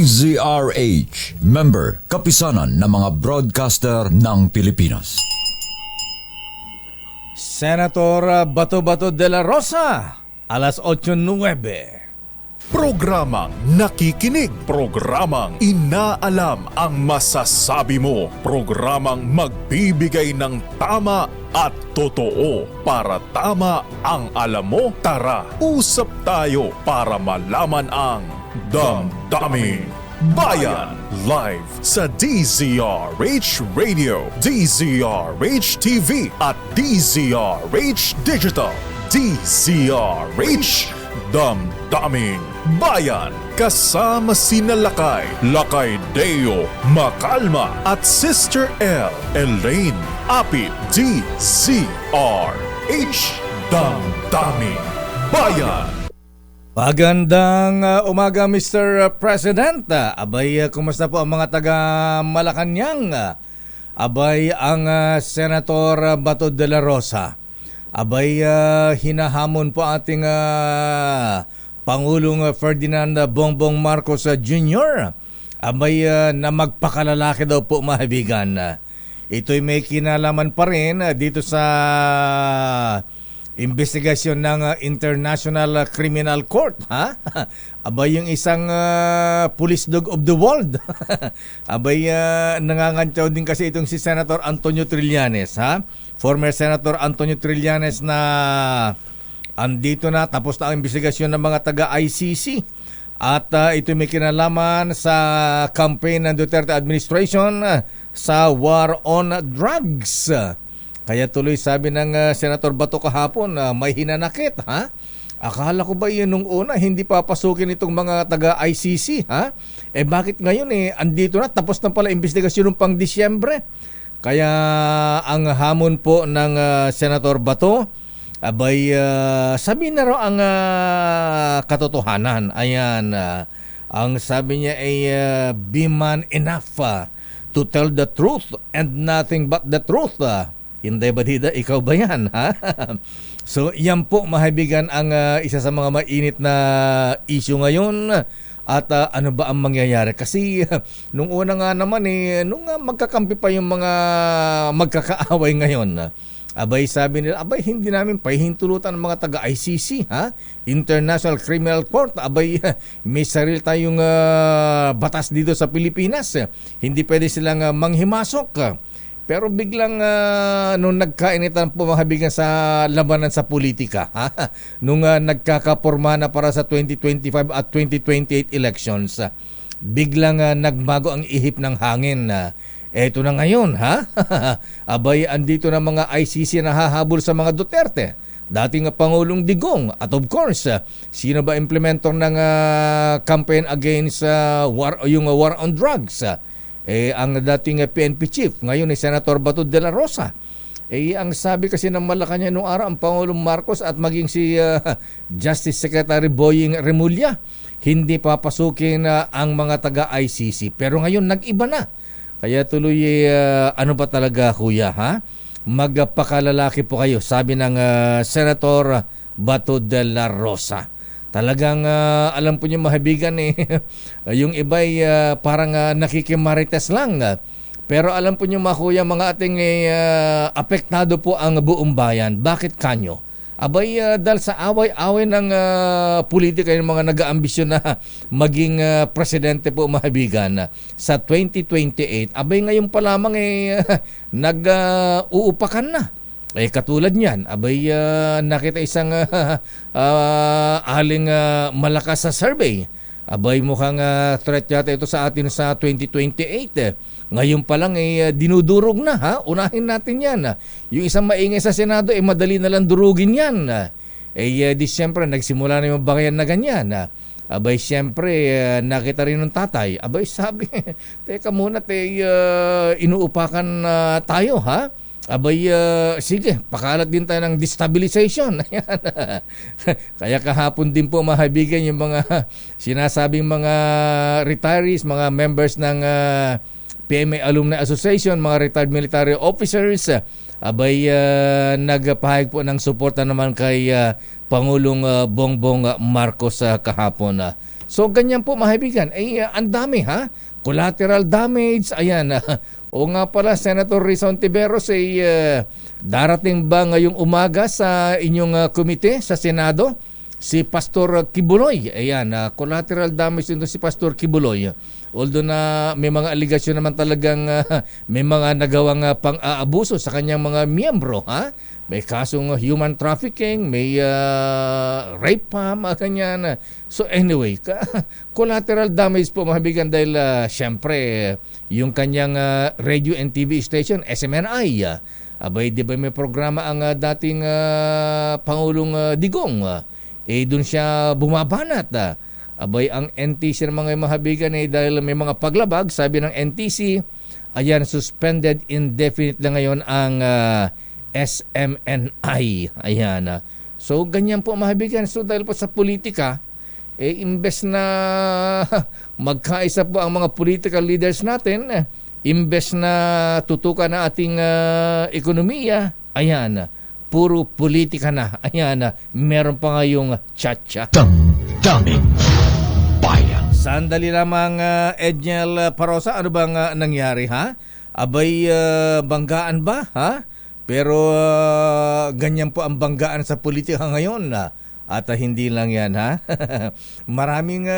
DZRH, member, kapisanan ng mga broadcaster ng Pilipinas. Senator Bato de la Rosa, alas 8:09. Programang nakikinig, programang inaalam ang masasabi mo, programang magbibigay ng tama at totoo para tama ang alam mo. Tara, usap tayo para malaman ang Damdaming Bayan. Live sa DZRH Radio, DZRH TV at DZRH Digital. DZRH Damdaming Bayan. Kasama sina Lakay Deo Macalma at Sister L. Elaine Apit. DZRH Damdaming Bayan. Magandang umaga, Mr. President. Abay, kumusta po ang mga taga Malacanang? Abay, ang Senator Bato de la Rosa. Abay, hinahamon po ating Pangulong Ferdinand Bongbong Marcos Jr. Abay, na magpakalalaki daw po, mahabigan. Ito'y may kinalaman pa rin dito sa investigasyon ng International Criminal Court, ha? Abay, yung isang police dog of the world. Abay, nangangantyaw din kasi itong si Senator Antonio Trillanes, ha? Former Senator Antonio Trillanes na andito na, tapos na ang investigasyon ng mga taga-ICC. At ito may kinalaman sa campaign ng Duterte administration sa war on drugs. Kaya tuloy sabi ng Senator Bato kahapon, may hinanakit, ha? Akala ko ba yun nung una hindi papasukin itong mga taga-ICC, ha? Bakit ngayon andito na, tapos na pala investigasyon ng pang Disyembre? Kaya ang hamon po ng Senator Bato, abay sabi na raw ang katotohanan. Ayan, ang sabi niya ay be man enough to tell the truth and nothing but the truth. Hindi ba dida, ikaw ba yan, ha? So, yan po, mahabigan ang isa sa mga mainit na issue ngayon. At ano ba ang mangyayari? Kasi nung una nga naman, nung magkakampi pa yung mga magkakaaway ngayon, abay sabi nila, abay hindi namin pahihintulutan ng mga taga-ICC, ha? International Criminal Court. Abay, may sarili tayong batas dito sa Pilipinas. Hindi pwede silang manghimasok. Pero biglang nung nagkainitan po mahabigan sa labanan sa politika, ha? Nung nagkakaporma na para sa 2025 at 2028 elections, biglang nagbago ang ihip ng hangin. Eto na ngayon, ha? Abay, andito na mga ICC na hahabol sa mga Duterte, dating Pangulong Digong, at of course, sino ba implementor ng campaign against yung war on drugs? Ang dating PNP chief, ngayon Senator Bato de la Rosa. Ang sabi kasi ng Malacanang noong araw, ang Pangulong Marcos at maging si Justice Secretary Boying Remulla, hindi papasukin ang mga taga-ICC. Pero ngayon, nag-iba na. Kaya tuloy, ano ba talaga, kuya, ha? Magpakalalaki po kayo, sabi ng Senator Bato de la Rosa. Talagang alam po niyo, mahabigan, yung iba'y parang nakikimarites lang. Pero alam po niyo, kuya, mga ating apektado po ang buong bayan. Bakit kanyo? Abay, dahil sa away-away ng politika, yung mga nag-aambisyon na maging presidente po, mahabigan, sa 2028, abay ngayon pa lamang nag-uupakan na. Katulad niyan, abay nakita isang aling malakas sa survey. Abay, mukhang threat yata ito sa atin sa 2028. Ngayon pa lang dinudurog na, ha? Unahin natin yan. Yung isang maingay sa Senado, madali na lang durugin yan. Di siyempre, nagsimula na yung bakayan na ganyan. Abay, siyempre, nakita rin ng tatay. Abay, sabi, teka muna, inuupakan tayo, ha? Abay, sige, pakalat din tayo ng destabilization. Kaya kahapon din po, mahabigan, yung mga sinasabing mga retirees, mga members ng PMA Alumni Association, mga retired military officers, abay nagpahayag po ng suporta naman kay Pangulong Bongbong Marcos kahapon. So ganyan po mga kaibigan, ang dami ha, collateral damage, ayan. O nga pala, Senator Rizon Tiveros, darating ba ngayong umaga sa inyong komite sa Senado? Si Pastor Kibuloy, ayan, collateral damage nito si Pastor Kibuloy. Although na may mga aligasyon naman talagang may mga nagawang pang-aabuso sa kanyang mga miyembro, ha? May kasong human trafficking, may rape pa, mga ganyan. So anyway, collateral damage po mga kaibigan dahil syempre yung kanyang radio and TV station, SMNI, abay di ba may programa ang dating Pangulong Digong, doon siya bumabanat. Abay, ang NTC ng mga mahabigan dahil may mga paglabag, sabi ng NTC, ayan, suspended indefinite lang ngayon ang SMNI. Ayan. So, ganyan po mahabigan. So, dahil po sa politika, imbes na magkaisa po ang mga political leaders natin, imbes na tutukan na ating ekonomiya, ayan, puro politika na. Ayan, meron pa ngayong tsa-tsa. Damdamin Bayan. Sandali lamang, Edniel Parosa, ano bang nangyari ha? Abay, banggaan ba ha? Pero ganyan po ang banggaan sa politika ngayon. At hindi lang yan ha. Maraming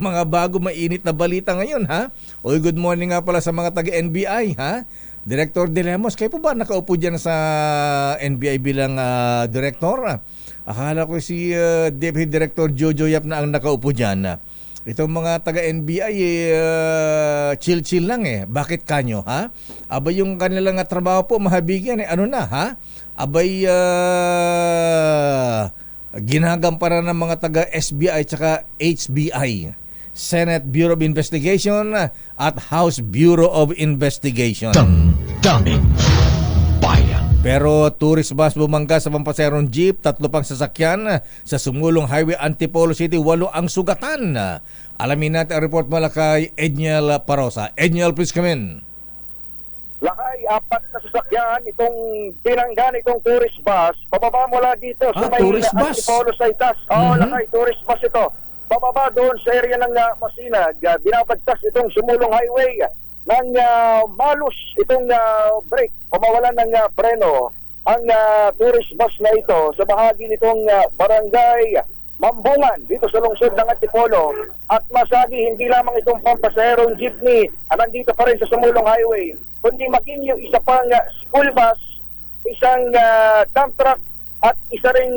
mga bago mainit na balita ngayon ha. Oy, good morning nga pala sa mga taga-NBI ha. Director De Lemos, kayo po ba nakaupo dyan sa NBI bilang director? Akala ko si Deputy Director Jojo Yap na ang nakaupo dyan. Itong mga taga-NBI, chill-chill lang Bakit kanyo, ha? Abay, yung kanilang trabaho po, mahabigyan, ano na, ha? Abay, ginagamparan ng mga taga-SBI tsaka HBI. Senate Bureau of Investigation at House Bureau of Investigation. Damdamin Bayan. Pero tourist bus bumangga sa pampaserong jeep, 3 pang sasakyan sa sumulong highway Antipolo City, 8 ang sugatan. Alamin natin ang report mula kay Edniel Parosa. Edniel, please come in. Lakay, 4 na sasakyan itong binanggan itong tourist bus. Pababa mula dito sa may tourist bus? Antipolo Citas. Lakay, tourist bus ito. Pababa doon sa area ng Masinag, binabagtas itong sumulong highway ng malus itong brake o mawalan ng preno ang tourist bus na ito sa bahagi nitong barangay Mambungan dito sa lungsod ng Antipolo. At masagi hindi lamang itong pampasaherong jeepney nandito pa rin sa sumulong highway, kundi maging yung isa pang school bus, isang dump truck at isa ring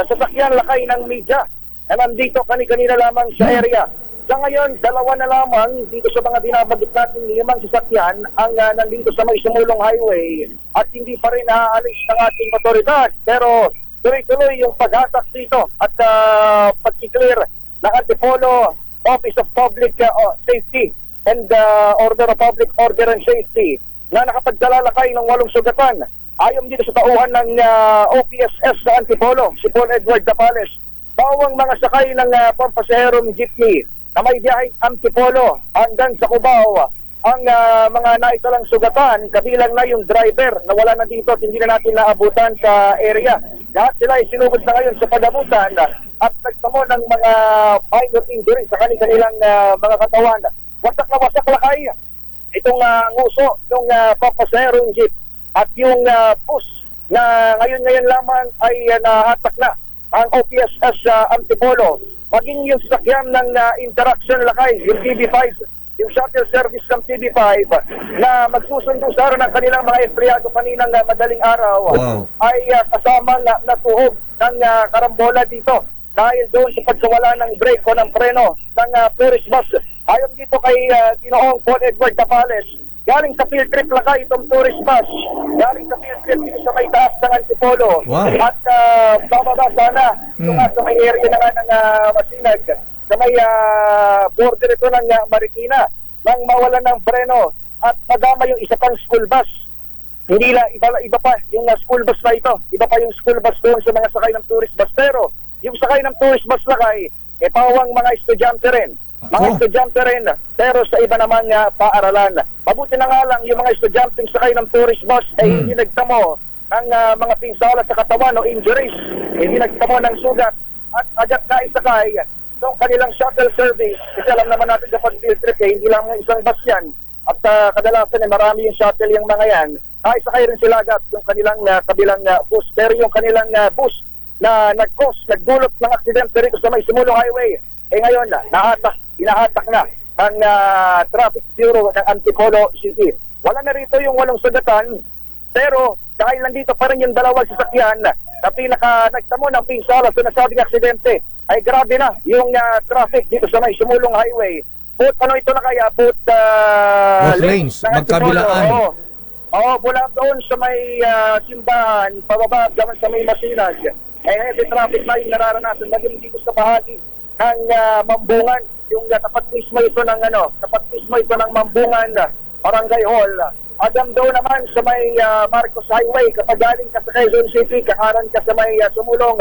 sasakyan lakay ng media na nandito kanina lamang sa area. Sa ngayon, 2 na lamang dito sa mga binabagit natin 5 sasakyan ang nandito sa may sumulong highway at hindi pa rin naaalis ng ating otoridad. Pero tuloy-tuloy yung paghatak dito at pag-clear ng Antipolo Office of Public Safety and Order of Public Order and Safety na nakapagdalalakay ng 8 sugatan. Ayon dito sa tauhan ng OPSS sa Antipolo, si Paul Edward Dapales, bawang mga sakay ng pampasaherong jeepney na may biyaheng Antipolo hanggang sa Cubao ang mga naitalang sugatan, kabilang na yung driver na wala na dito at hindi na natin naabutan sa area. Lahat sila ay sinugod na ngayon sa pag-abutan at nagtamo ng mga minor injuries sa kanilang mga katawan. Wasak na wasak lakay itong nguso ng pampasaherong jeep at yung bus na ngayon lamang ay nahatak na ang OPSS sa Antipolo. Maging yung sasakyan ng Interaction lakay, yung TB5, yung shuttle service ng TB5 na magsusundo sa araw ng kanilang mga empleyado kaninang madaling araw, ay kasamang natuhog ng karambola dito dahil doon sa pagkawala ng brake o ng preno ng tourist bus. Ayon dito kay Ginoong Paul Edward Tapales, galing sa field trip lakay itong tourist bus. Galing sa field trip dito sa may taas ng Antipolo. At bababa sana sa may area na nga ng Masinag, sa may border ito ng Marikina, nang mawalan ng preno at madama yung isa pang school bus. Hindi na, iba pa yung school bus na ito. Iba pa yung school bus doon sa mga sakay ng tourist bus. Pero yung sakay ng tourist bus lakay, pawang mga estudyante rin Mga Oh. estudyante rin, pero sa iba namang paaralan. Mabuti na nga lang yung mga estudyanteng sakay ng tourist bus ay hindi nagtamo ng mga pinsala sa katawan o injuries. Hindi nagtamo ng sugat at agad na isakay ng kanilang shuttle service. Kasi alam naman natin kapag field trip, hindi lang isang bus yan. At kadalasan marami yung shuttle yung mga yan. Isakay rin sila agad yung kanilang kabilang bus. Pero yung kanilang bus na nagdulot ng aksidente rito sa may Sumulong Highway, ngayon inahatak na ang Traffic Bureau ng Antipolo City. Wala na rito yung 8 sugatan, pero dahil nandito pa rin yung dalawang sasakyan na nagtamo ng pinsala sa nasabing aksidente, ay grabe na yung traffic dito sa may Sumulong Highway. Ano ito na kaya? Both lanes, ng Antipolo. magkabilaan. Oo, mula doon sa may simbahan, pababa hanggang sa may Masinas. Heavy traffic na yung nararanasan maging dito sa bahagi ng Mambungan, yung tapat mismo ito ng Mambungan Barangay Hall. Hanggang doon naman sa may Marcos Highway, kapag galing ka sa Quezon City, kakaran ka sa may Sumulong,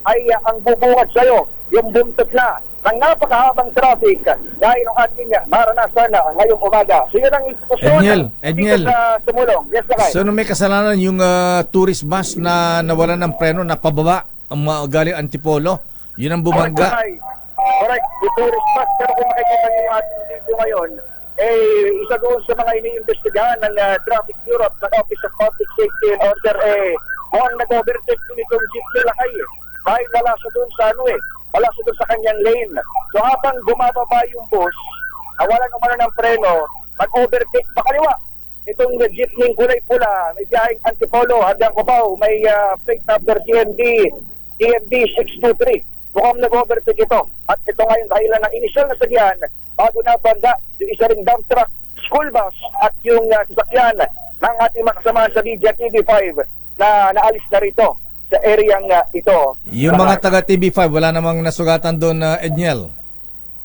ay ang bubungad sa'yo, yung buntot na ng napakahabang traffic dahil ang ating maranasan ngayong umaga. So yun ang institusyon Edniel. dito sa Sumulong. Yes, Lakay. So may kasalanan yung tourist bus na nawalan ng preno na pababa ang galing Antipolo. Yun ang bumangga. Correct. The tourist bus. Pero kung makikita niyo yung ating video ngayon, isa doon sa mga iniimbestigahan ng Traffic Bureau ng Office of Public Safety and Order, mukhang nag-overtake din itong jeep nila dahil wala siya doon sa wala siya doon sa kanyang lane. So habang bumababa yung bus, wala naman ng preno, nag-overtake pakaliwa. Itong jeepney kulay pula, may biyaheng Antipolo hanggang Cubao, may plate number TMD 623. Mukhang nag-overtake ito. At ito ngayon dahilan ng inisyal na sagyan bago na banda yung isa ring dump truck, school bus at yung sasakyan ng ating makasamahan sa Media TV5 na naalis na rito sa areang ito. Yung mga taga TV5, wala namang nasugatan doon, Edniel.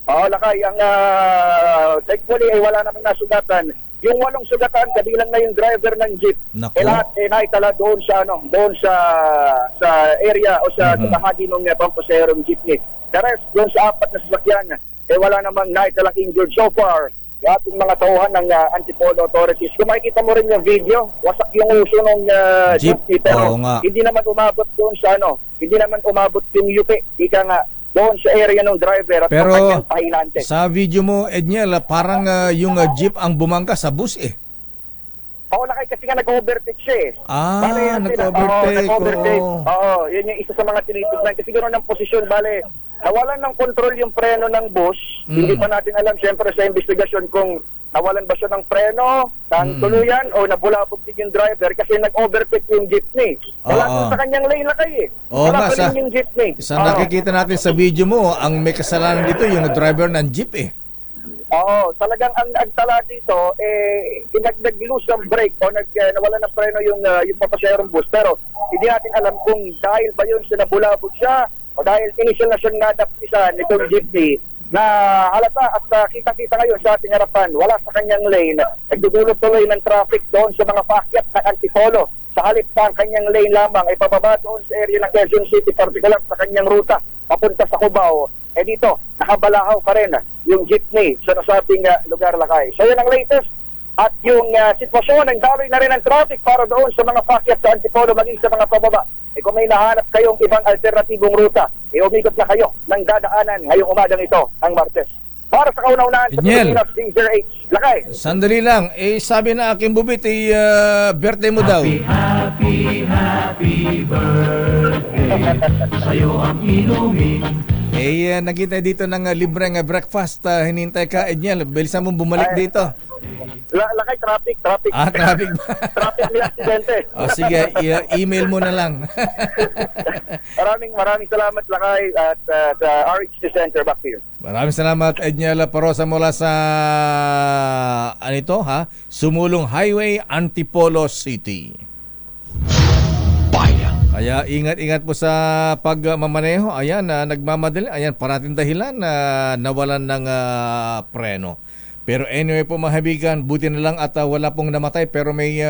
Oo, Lakay. Ang thankfully ay wala namang nasugatan. Yung 8 sugatan, kabilang na yung driver ng jeep. Naku. Lahat naitala doon sa area o sa bahagi ng pampaserong jeepney. The rest, doon sa 4 na sasakyan, wala namang naitalang injured so far. Yung ating mga tauhan ng Antipolo authorities. Kung makikita mo rin yung video, wasak yung uso ng jeepney. Pero Oo nga. hindi naman umabot doon sa hindi naman umabot yung yupi. Ika nga, doon sa area ng driver at Pero ng kanyang pahinante. sa video mo, Edniel, parang yung jeep ang bumangga sa bus Oo, Lakay, kasi nga nag-overtake siya Bale, nag-overtake. nag-overtake. Oo. Oo, yun yung isa sa mga tinitignan. Kasi gano'n ang posisyon, bale, nawalan ng control yung preno ng bus. Hindi pa natin alam, syempre, sa investigasyon kung nawalan ba siya ng preno, ng tuluyan, o nabulabog din yung driver kasi nag-overtake yung jeepney. Wala Oo. doon sa kanyang lane, Lakay Oo Wala nga, pa rin yung jeepney. Sa Oo. nakikita natin sa video mo, ang may kasalanan dito yung driver ng jeep Oo, talagang ang nagtala dito, nag-lose ng brake o nawala ng preno yung papaserong bus. Pero hindi natin alam kung dahil ba yun sa nabulabog siya o dahil initial na siyang nadaptisan itong jeepney na halata at kita-kita ngayon sa ating harapan, wala sa kanyang lane. Nagdudulot tuloy ng traffic doon sa mga paakyat ng Antipolo. Sa halip na ang kanyang lane lamang ay pababa doon sa area ng Quezon City, particular sa kanyang ruta papunta sa Cubao. Dito, nakabalahaw pa rin yung jeepney sa nasabing lugar, Lakay. So yun ang latest at yung sitwasyon ng daloy na rin ng traffic para doon sa mga paakyat sa Antipolo maging sa mga pababa. Kung may nahanap kayong ibang alternatibong ruta, umikot na kayo ng dadaanan ngayong umagang ito, ang Martes. Para sa kauna-unahan sa Edniel. Pilipinas, Ginger H. Lakay. Sandali lang, sabi na aking bubit, birthday mo daw. Nagkita dito ng libreng breakfast. Hinintay ka, Edniel. Bilisan mo bumalik dito. Lakay, traffic. Traffic ba? Traffic ni aksidente. Sige, email mo na lang. Maraming salamat, Lakay, at sa RH Center. Back to you. Maraming salamat, Edniel Parosa mula sa Sumulong Highway, Antipolo City. Kaya ingat-ingat po sa pagmamaneho. Ayan, nagmamadali. Ayan, parating dahilan na nawalan ng preno. Pero anyway po mga kaibigan, buti na lang at wala pong namatay pero may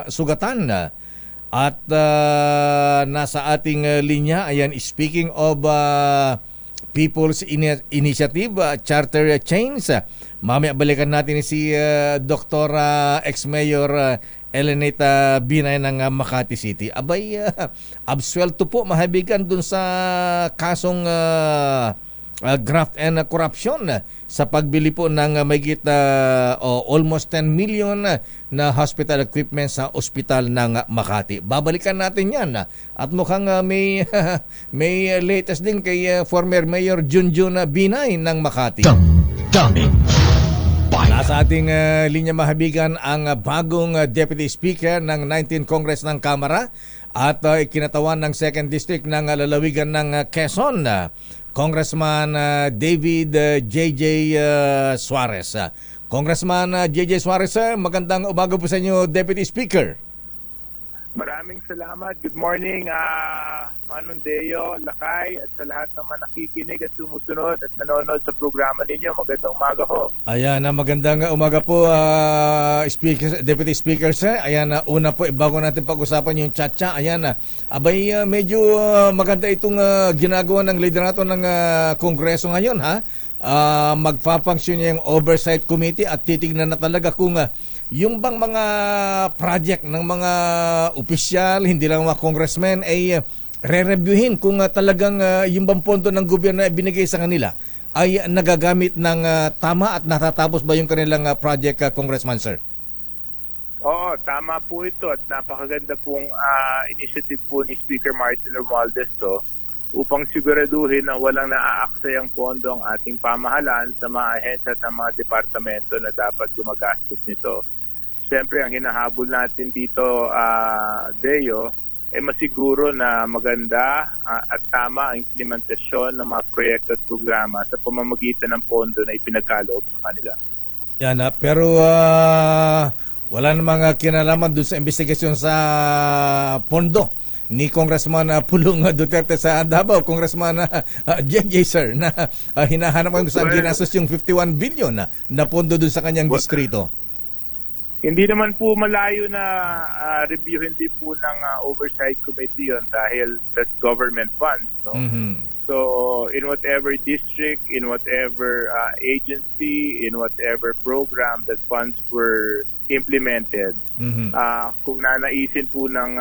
sugatan na. At nasa ating linya, ayan, speaking of People's Initiative Charter Chains. Mamaya balikan natin si Dr. Ex-Mayor Elenita Binay ng Makati City. Abay, absuelto po mahabigan dun sa kasong graft and corruption sa pagbili po ng mahigit almost 10 million na hospital equipment sa ospital ng Makati. Babalikan natin yan at mukhang may may latest din kay former Mayor Junjun Binay ng Makati. Damdamin Bayan. Nasa ating linya mahabigan ang bagong Deputy Speaker ng 19th Congress ng Kamara at ikinatawan ng 2nd District ng lalawigan ng Quezon, Congressman David J.J. Suarez. Congressman J.J. Suarez, magandang umaga po sa inyo, Deputy Speaker. Maraming salamat. Good morning, Manong Deo, Lakay, at sa lahat naman nakikinig at sumusunod at nanonood sa programa ninyo. Magandang umaga ho. Ayan, magandang umaga po, Deputy Speaker, sir. Ayan, una po, bago natin pag-usapan yung Chacha, ayan, abay, medyo maganda itong ginagawa ng liderato ng Kongreso ngayon, ha? Magpa-function yung Oversight Committee at titignan na talaga kung yung bang mga project ng mga opisyal, hindi lang mga congressmen, ay re-reviewin kung talagang yung bang pondo ng gobyerno na binigay sa kanila ay nagagamit ng tama at natatapos ba yung kanilang project, Congressman, sir? Oo, tama po ito at napakaganda pong initiative po ni Speaker Martin Romualdez to upang siguraduhin na walang naaaksayang pondo ang ating pamahalaan sa mga ahensya at mga departamento na dapat gumagastos nito. Siyempre, ang hinahabol natin dito, Deo, ay masiguro na maganda at tama ang implementasyon ng mga proyekto at programa sa pamamagitan ng pondo na ipinagkaloob sa kanila. Yan, pero wala namang kinalaman doon sa investigasyon sa pondo ni Congressman Pulong Duterte sa Davao, Congressman JJ, sir, na hinahanap kung saan ginastos yung 51 billion na pondo doon sa kanyang distrito. Hindi naman po malayo na reviewin din po ng Oversight Committee yun dahil that's government funds. No? Mm-hmm. So, in whatever district, in whatever agency, in whatever program that funds were implemented, kung nanaisin po ng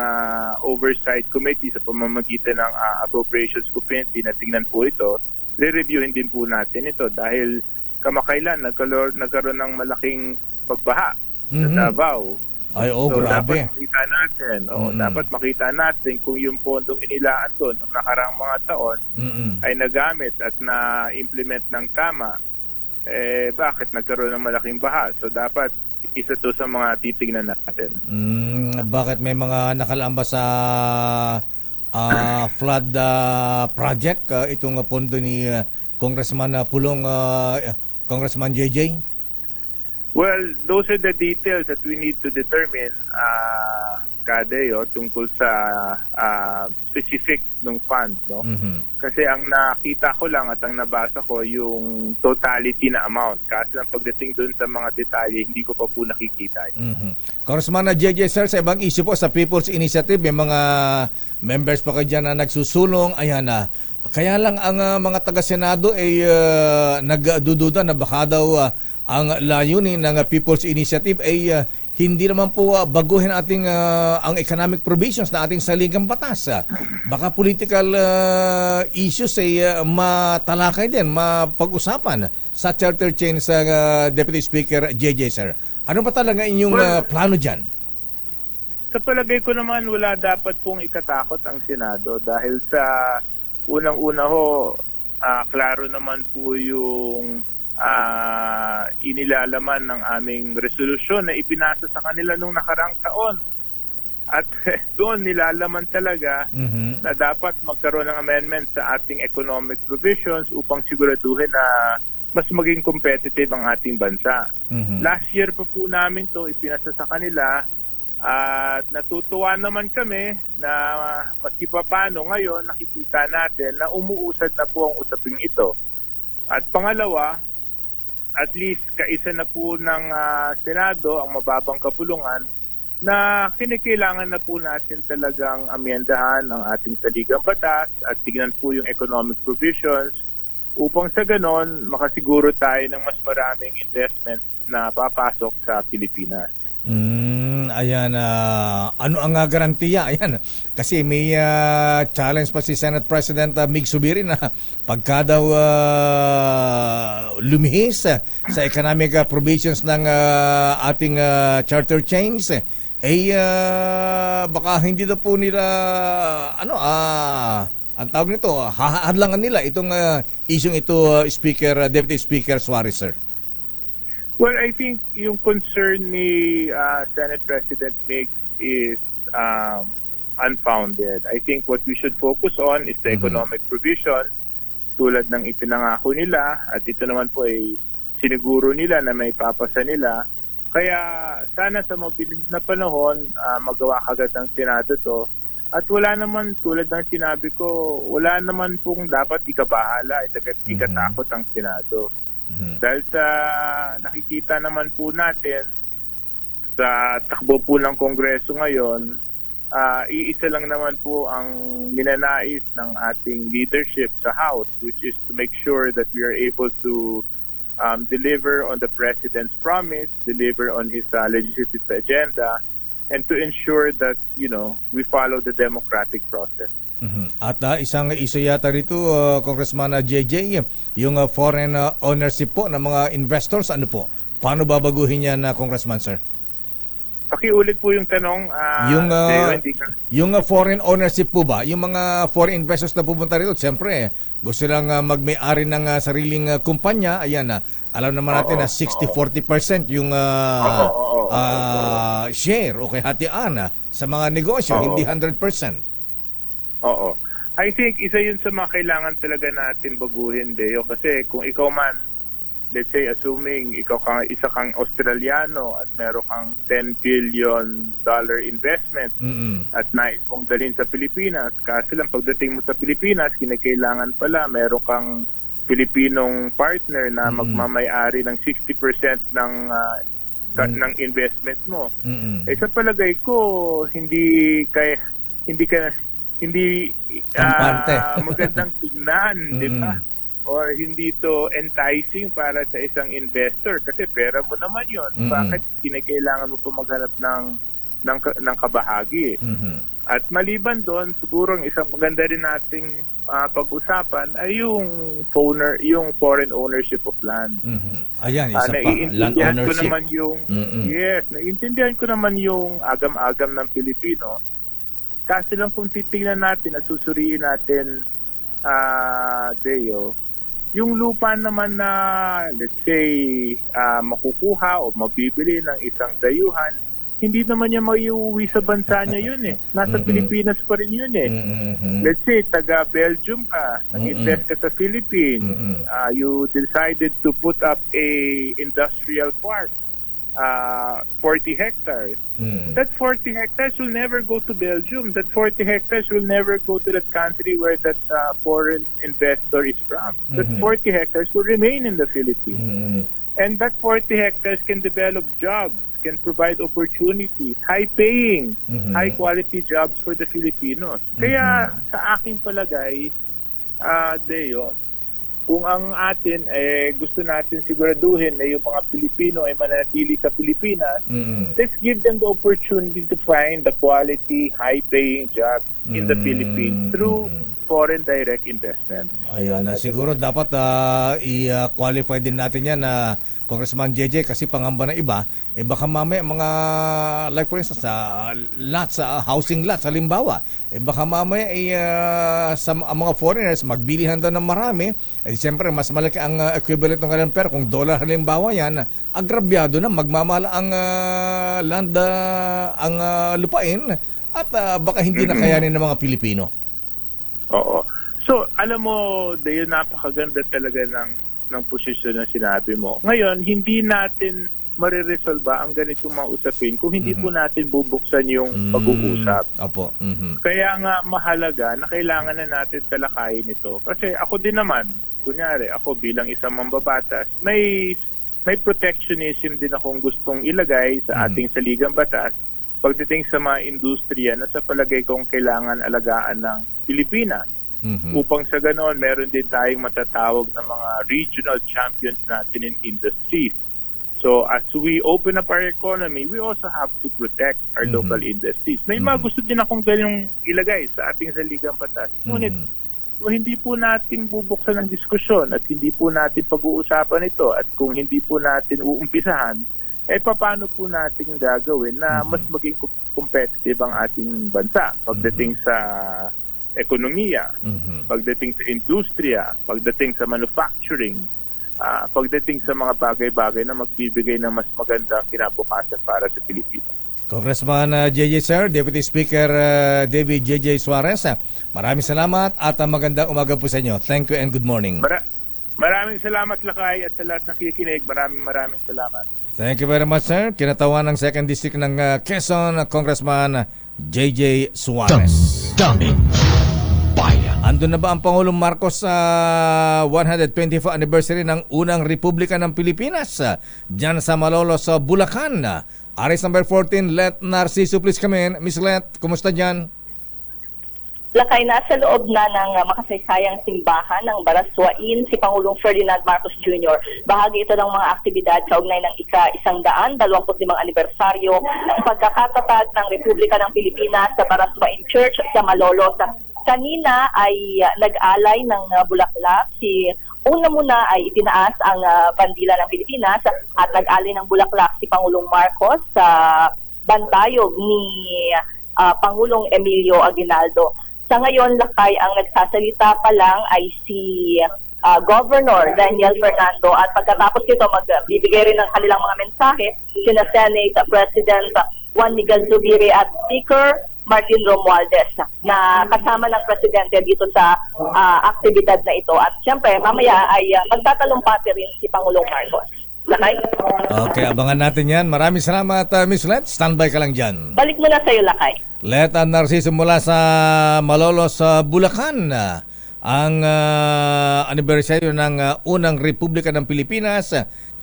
Oversight Committee sa pamamagitan ng Appropriations Committee na tingnan po ito, re-reviewin din po natin ito dahil kamakailan nagkaroon ng malaking pagbaha sa Davao. Ay, so, grabe. dapat makita natin. Dapat makita natin kung yung pondong inilaan doon noong nakarang mga taon ay nagamit at na-implement ng tama, bakit nagkaroon ng malaking baha? So, dapat isa to sa mga titingnan natin. Bakit may mga nakalaan ba sa flood project itong pondo ni Congressman Pulong, Congressman JJ? Well, those are the details that we need to determine, Kadeo, tungkol sa specifics ng fund. No? Kasi ang nakita ko lang at ang nabasa ko yung totality na amount. Kasi ang pagdating doon sa mga detalye, hindi ko pa po nakikita. Congressman JJ, sir, sa ibang issue po, sa People's Initiative, may mga members pa kayo dyan na nagsusulong. Ayan na. Kaya lang ang mga taga-Senado ay nagdududa na baka daw ang layunin ng People's Initiative ay hindi naman po baguhin ating ang economic provisions na ating saligang batas. Baka political issues ay matalakay din, mapag-usapan sa charter change sa Deputy Speaker JJ, sir. Ano ba talaga inyong plano dyan? Sa palagay ko naman, wala dapat pong ikatakot ang Senado dahil sa unang-una ho, klaro naman po yung inilalaman ng aming resolusyon na ipinasa sa kanila nung nakarang taon. At doon nilalaman talaga na dapat magkaroon ng amendment sa ating economic provisions upang siguraduhin na mas maging competitive ang ating bansa. Last year pa po namin to ipinasa sa kanila at natutuwa naman kami na maski pa paano ngayon nakikita natin na umuusad na po ang usaping ito. At pangalawa, at least kaisa na po ng Senado ang mababang kapulungan na kinikailangan na po natin talagang amyendahan ang ating saligang batas at tignan po yung economic provisions upang sa ganon makasiguro tayo ng mas maraming investment na papasok sa Pilipinas. Ayan, ano ang garantiya? Ayan, kasi may challenge pa si Senate President Mig Subiri na pagka daw lumihis sa economic provisions ng ating charter chains, baka hindi na po nila ang tawag nito, hahadlangan nila itong isyong ito, Deputy Speaker Suarez, sir. Well, I think yung concern ni Senate President Mig is unfounded. I think what we should focus on is the economic provision tulad ng ipinangako nila, at ito naman po ay siniguro nila na may papasa nila. Kaya sana sa mabilis na panahon magawa kagad ng Senado to. At wala naman, tulad ng sinabi ko, wala naman pong dapat ikabahala, ikatakot ang Senado. Dahil sa nakikita naman po natin sa takbo po ng Kongreso ngayon, iisa lang naman po ang ninanais ng ating leadership sa House, which is to make sure that we are able to deliver on the President's promise, deliver on his legislative agenda, and to ensure that, we follow the democratic process. At isang issue yata rito, Congressman JJ, yung foreign ownership po ng mga investors, ano po? Paano babaguhin yan, Congressman, sir? Pakiulit po yung tanong. Yung foreign ownership po ba? Yung mga foreign investors na pupunta rito, siyempre, gusto lang magmay-ari ng sariling kumpanya. Ayan, alam naman natin na 60-40% yung share o kayhatian sa mga negosyo, hindi 100%. Oo. I think isa yun sa mga kailangan talaga natin baguhin, Deo. Kasi kung ikaw man, let's say, assuming isa kang Australiano at meron kang $10 billion investment at nais mong dalhin sa Pilipinas, kasi lang pagdating mo sa Pilipinas, kinakailangan pala meron kang Pilipinong partner na magmamay-ari ng 60% ng investment mo. Sa palagay ko, hindi magandang tignan, di ba? Or hindi to enticing para sa isang investor kasi pera mo naman yun. Bakit kinakailangan mo pa maghanap ng kabahagi? At maliban doon, siguro ang isang maganda rin nating pag-usapan ay yung foreign ownership of land. Ayan, isa pa, land ownership. Naiintindihan ko naman yung agam-agam ng Pilipino. Kasi lang kung titingnan natin at susuriin natin, Deo, yung lupa naman na, let's say, makukuha o mabibili ng isang dayuhan, hindi naman niya maiuwi sa bansa niya yun eh. Nasa Pilipinas pa rin yun eh. Let's say, taga Belgium ka, nag-invest ka sa Philippines, you decided to put up a industrial park, 40 hectares. That 40 hectares will never go to Belgium. That 40 hectares will never go to that country where that foreign investor is from. That 40 hectares will remain in the Philippines. And that 40 hectares can develop jobs, can provide opportunities, high-paying, high-quality jobs for the Filipinos. Kaya sa aking palagay, Deo, kung ang atin gusto natin siguraduhin na yung mga Pilipino ay manatili sa Pilipinas, let's give them the opportunity to find the quality, high-paying jobs in the Philippines through foreign direct investment. Ayun, siguro dapat i-qualify din natin yan na Congressman JJ, kasi pangamba na iba, baka mamaya mga, like for instance, lots, housing lots, halimbawa, baka mamaya ang mga foreigners magbilihan daw ng marami, siyempre mas malaki ang equivalent ng kanilang pera. Kung dollar halimbawa yan, agrabyado na, magmamala ang land, ang lupain, at baka hindi na kayanin ng mga Pilipino. Oo. So, alam mo, Deo, napakaganda talaga ng posisyon na sinabi mo. Ngayon, hindi natin mariresolba ang ganitong mga usapin kung hindi po natin bubuksan yung pag-uusap. Opo. Kaya nga mahalaga na kailangan na natin talakayin ito. Kasi ako din naman, kunyari, ako bilang isang mambabatas, may protectionism din akong gustong ilagay sa ating saligang batas pagdating sa mga industriya na sa palagay kong kailangan alagaan ng Pilipinas. Upang sa ganoon, meron din tayong matatawag na mga regional champions natin in industry. So as we open up our economy, we also have to protect our local industries. May mga gusto din akong ganyang ilagay sa ating saligang batas. Ngunit kung hindi po natin bubuksan ng diskusyon at hindi po natin pag-uusapan ito at kung hindi po natin uumpisahan, paano po natin gagawin na mas maging competitive ang ating bansa pagdating sa ekonomiya, pagdating sa industriya, pagdating sa manufacturing, pagdating sa mga bagay-bagay na magbibigay ng mas magandang kinabukasan para sa Pilipinas. Congressman JJ Sir, Deputy Speaker David JJ Suarez, maraming salamat at magandang umaga po sa inyo. Thank you and good morning. Maraming salamat, Lakay, at sa lahat ng nakikinig. Maraming salamat. Thank you very much, sir. Kinatawan ng 2nd District ng Quezon, Congressman JJ Suarez. Daming bayan. Andun na ba ang Pangulong Marcos sa 125th anniversary ng unang Republika ng Pilipinas? Diyan sa Malolos, Bulacan. Aris number 14, Let Narciso, please come in. Miss Let, kumusta dyan? Lakay, nasa loob na ng makasaysayang simbahan ng Baraswain si Pangulong Ferdinand Marcos Jr. Bahagi ito ng mga aktibidad kaugnay ng ika-125 anibersaryo ng pagkakatatag ng Republika ng Pilipinas sa Baraswain Church sa Malolos. Kanina ay nag-alay ng bulaklak Una muna ay itinaas ang bandila ng Pilipinas at nag-alay ng bulaklak si Pangulong Marcos sa bantayog ni Pangulong Emilio Aguinaldo. Sa ngayon, Lakay, ang nagsasalita pa lang ay si Governor Daniel Fernando at pagkatapos nito magbibigay rin ng kanilang mga mensahe sina Senate President Juan Miguel Zubiri at Speaker Martin Romualdez na kasama ng Presidente dito sa aktibidad na ito. At siyempre, mamaya ay magtatalumpati rin si Pangulong Marcos. Lakay? Okay, abangan natin yan. Maraming salamat, Miss Let. Standby ka lang dyan. Balik muna sa iyo, Lakay. Let Narciso mula sa Malolos, Bulacan. Ang anibersaryo ng unang Republika ng Pilipinas.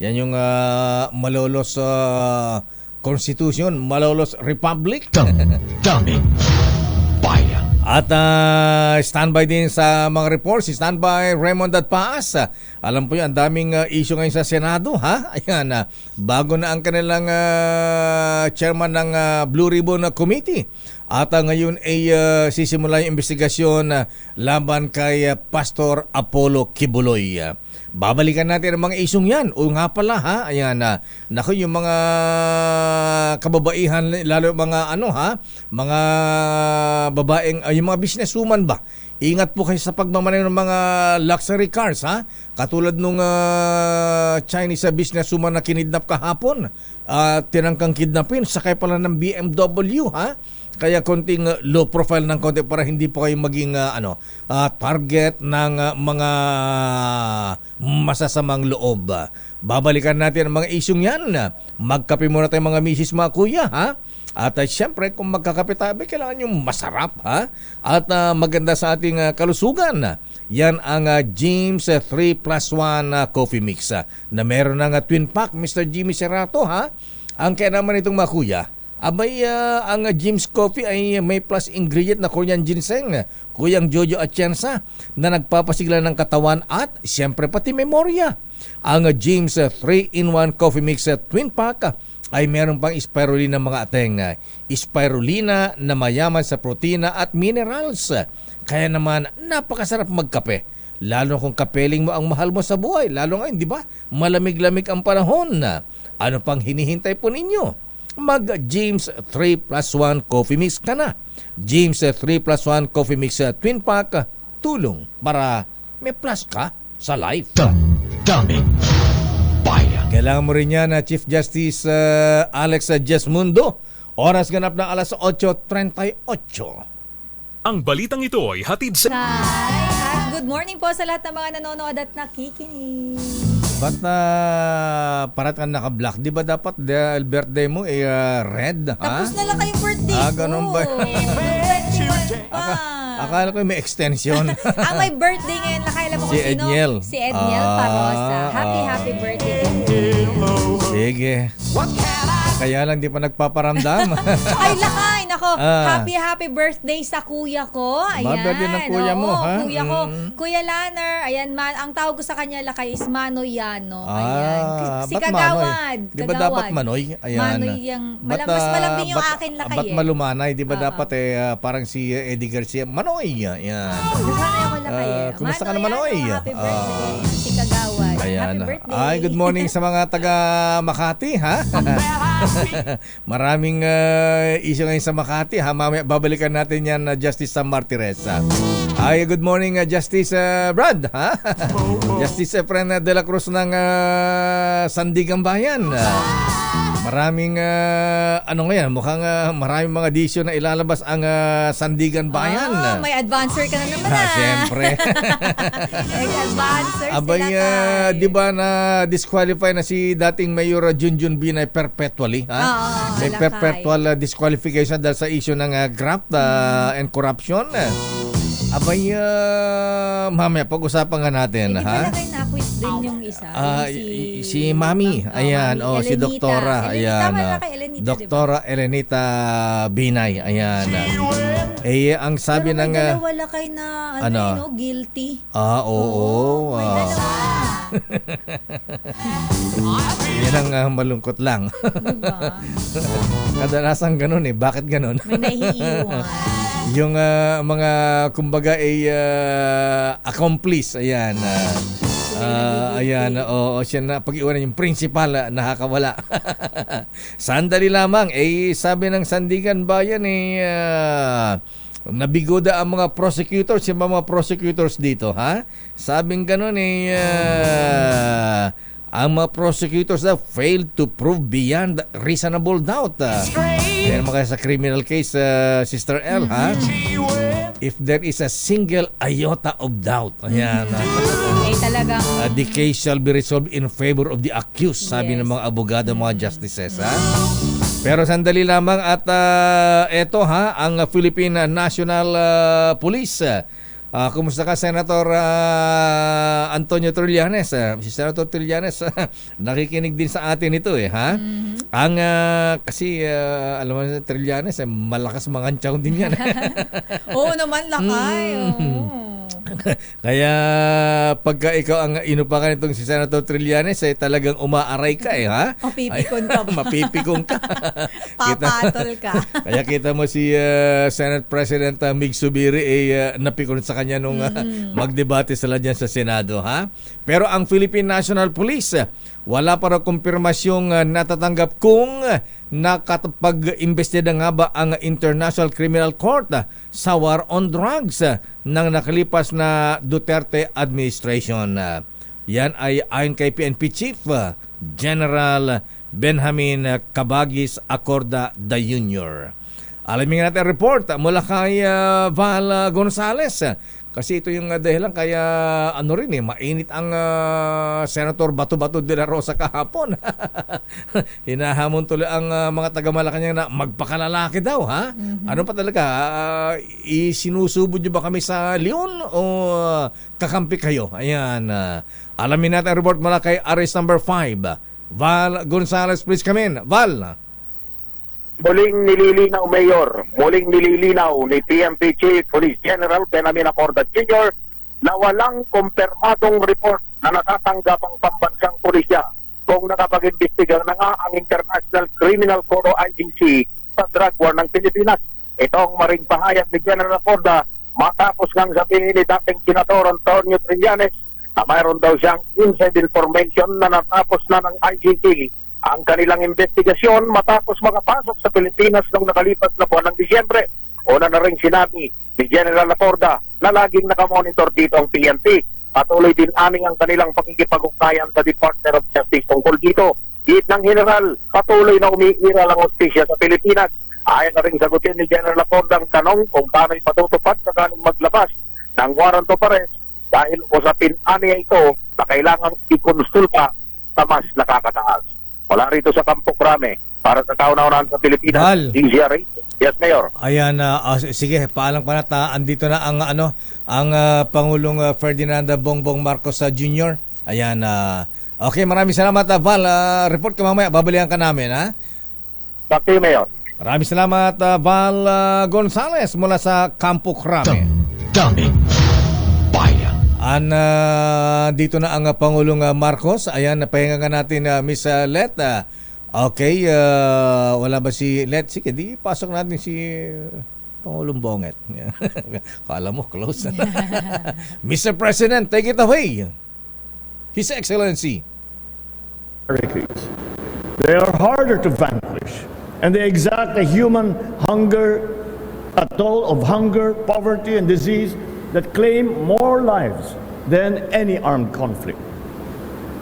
Yan yung Malolos Constitution, Malolos Republic. Daming bayan. At standby din sa mga reports, standby Raymond at Paas. Alam po yun, ang daming issue ngayon sa Senado, ha? Ayan, bago na ang kanilang chairman ng Blue Ribbon Committee. At ngayon ay sisimula yung investigasyon laban kay Pastor Apollo Kibuloy. Babalikan natin ang mga isyong yan. O nga pala, ha? Ayan, naku, yung mga kababaihan, lalo mga mga babaeng, yung mga businesswoman ba? Ingat po kayo sa pagmamaneho ng mga luxury cars, ha? Katulad nung Chinese businesswoman na kinidnap kahapon, tinangkang kidnapin, sakay pala ng BMW, ha? Kaya konting low profile ng konti para hindi po kayo maging target ng mga masasamang loob. Babalikan natin ang mga isyong yan. Magkape muna tayo mga misis, mga kuya, ha? At siyempre, kung magkakape tayo, kailangan yung masarap, ha? At maganda sa ating kalusugan. Yan ang James 3+1 Coffee Mix na meron ng twin pack, Mr. Jimmy Serrato, ha? Ang kaya naman itong mga kuya, ang James Coffee ay may plus ingredient na Korean ginseng, Kuyang Jojo Atienza na nagpapasigla ng katawan at siyempre pati memorya. Ang James 3-in-1 Coffee Mix Twin Pack ay meron pang spirulina mga ateng. Spirulina na mayaman sa protina at minerals. Kaya naman napakasarap magkape. Lalo kung kapeling mo ang mahal mo sa buhay. Lalo ngayon, di ba? Malamig-lamig ang panahon. Ano pang hinihintay po ninyo? Mag-James 3+1 Coffee Mix ka na. James 3+1 Coffee Mix Twin Pack, tulong para may plus ka sa life. Daming bayan. Kailangan mo rin yan, Chief Justice Alex Jesmundo. Oras ganap na alas 8:38. Ang balitang ito ay hatid sa... Hi! Good morning po sa lahat ng mga nanonood at nakikinig. Ba't parat ka naka-black? Di ba dapat birthday mo red? Tapos na lang kayong birthday ko. Ganun ba? Akala ko may extension. Ang may birthday ngayon, nakailan mo kung Si sino? Edniel. Si Edniel Parosa. Happy birthday. Sige. Kaya lang di pa nagpaparamdam. Ay, lakay. nako, happy birthday sa kuya ko. Ayan. Birthday ng kuya mo, Oo, ha? Kuya ko, Kuya Lanner. Ayan, ang tawag ko sa kanya lakay is Manoy Yano. Ayan. Si ba't Kagawad. Manoy? Di ba dapat Manoy? Ayan. Manoy yung, mas malambing yung akin lakay Ba't malumanay? Di ba dapat parang si Eddie Garcia? Manoy. Ayan. Nasanay ako lakay. Kumusta ka naman, Manoy? Happy birthday. Si Kagawad. Ayan. Happy birthday. Ay, good morning sa mga taga Makati, ha? Maraming issue ngayon sa Makati, ha? Mamaya babalikan natin yan, Justice Sam Martires. Ay, good morning, Justice Brad, ha? Justice Efren de la Cruz ng Sandigan Bayan. Maraming ngayon, mukhang maraming mga disyo na ilalabas ang Sandigan Bayan. May advancer ka na naman Siyempre. May advancer Abay, di ba na disqualify na si dating Mayor Junjun Binay perpetually? May perpetual disqualification dahil sa issue ng graft and corruption. Abay, mamaya pag-usapan nga natin. Hindi ba na-quit din yung isa? Si Mami. Ayan. Mami, si Elenita. Doktora. Ayan. Tama na kay Elenita, Doktora Elenita Binay. Ayan. Ang sabi pero ng... may dalawa lakay na guilty. Oo. May dalawa. Yan ang malungkot lang. Diba? Kadalasan ganun Bakit ganun? May nahiiwan. Yung mga kumbaga ay accomplice, ayan. Ayan, siya na pag-iwanan yung principal nakakawala. Sandali lamang, sabi ng Sandigan Bayan nabigoda ang mga prosecutors, yung mga prosecutors dito, ha? Sabing ganun ang mga prosecutors na failed to prove beyond reasonable doubt. Yan mga sa criminal case, Sister L, ha? If there is a single iota of doubt, ayan, Talagang the case shall be resolved in favor of the accused, sabi ng mga abogado, mga justices, ha? Pero sandali lamang at eto, ha, ang Philippine National Police. Kumusta ka, Senator Antonio Trillanes? Si Senator Trillanes, nakikinig din sa atin ito, ha? Ang, kasi, alam mo, Trillanes, malakas mangantsaw din yan. Oo naman, lakay. Kaya, pagka ikaw ang inupakan itong si Senator Trillanes, talagang umaaray ka, ha? Mapipikon ka. Mapipikon ka. Papatol ka. Kaya kita mo si Senate President Mig Subiri napikon sa kanya nung magdebate sila dyan sa Senado, ha? Pero ang Philippine National Police, wala pa raw kumpirmasyong natatanggap kung nakapag-imbestiga nga ba ang International Criminal Court sa war on drugs ng nakalipas na Duterte administration. Yan ay ayon kay PNP Chief General Benjamin Cabagis Acorda Jr. Alamin natin ang report mula kay Val Gonzales. Kasi ito yung dahilan kaya mainit ang Senator Bato-Bato de la Rosa kahapon. Hinahamon tuloy ang mga taga-Malacanang na magpakalalaki daw, ha? Ano pa talaga? Isinusubod niyo ba kami sa Leon o kakampi kayo? Ayan. Alamin natin ang report mula kay Arrest number 5. Val Gonzales, please come in. Val. Muling nililinaw, Mayor, muling nililinaw ni PNP Chief Police General Benjamin Acorda Jr. na walang kumpirmadong report na natatanggap ang pambansang pulisya kung nakapag-imbestiga na nga ang International Criminal Court o ICC sa drug war ng Pilipinas. Ito ang maring pahayag ni General Acorda matapos ngang sabihin ni dating Senador Antonio Trillanes na mayroon daw siyang inside information na natapos na ng ICC ang kanilang investigasyon matapos makapasok sa Pilipinas noong nakalipas na buwan ng Disyembre. Una na rin sinabi ni General Acorda na laging nakamonitor dito ang PNP. Patuloy din aming ang kanilang pakikipag-ugnayan sa Department of Justice tungkol dito. Hit ng General, patuloy na umiiral ang hustisya sa Pilipinas. Ayon na rin sagutin ni General Acorda ang tanong kung paano ipatutupad sakaling maglabas ng warrant of arrest dahil usapin aniya ito na kailangang ikonsulta sa mas nakakataas. Wala rito sa Campo Crame para sa kauna-unahan sa Pilipinas. Val. DZRH. Yes, Mayor. Ayan, sige, paalang panata. Andito na ang ang Pangulong Ferdinand Bongbong Marcos Jr. Ayan, okay, maraming salamat, Val. Report ka mamaya, babalikan ka namin, ha? Sakto, Mayor. Maraming salamat, Val Gonzales mula sa Campo Crame. Damdamin Bayan. Dito na ang Pangulong Marcos. Ayan, napahinga nga natin Miss Let. Okay, wala ba si Let? Sige, di pasok natin si Pangulong Bonget. Kala mo, close. Mr. President, take it away. His Excellency. They are harder to vanquish, and they exact a human hunger, a toll of hunger, poverty, and disease that claim more lives than any armed conflict.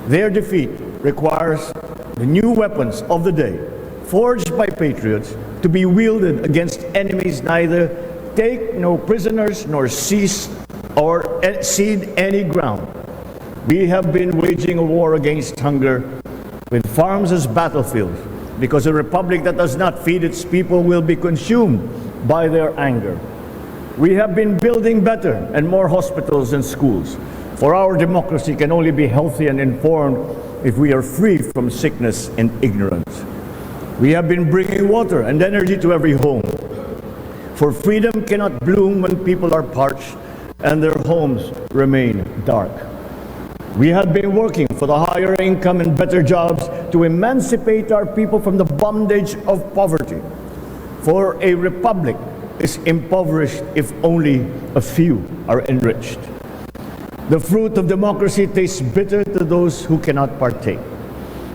Their defeat requires the new weapons of the day, forged by patriots, to be wielded against enemies neither take no prisoners nor seize or cede any ground. We have been waging a war against hunger with farms as battlefields, because a republic that does not feed its people will be consumed by their anger. We have been building better and more hospitals and schools, for our democracy can only be healthy and informed if we are free from sickness and ignorance. We have been bringing water and energy to every home, for freedom cannot bloom when people are parched and their homes remain dark. We have been working for the higher income and better jobs to emancipate our people from the bondage of poverty. For a republic is impoverished if only a few are enriched. The fruit of democracy tastes bitter to those who cannot partake.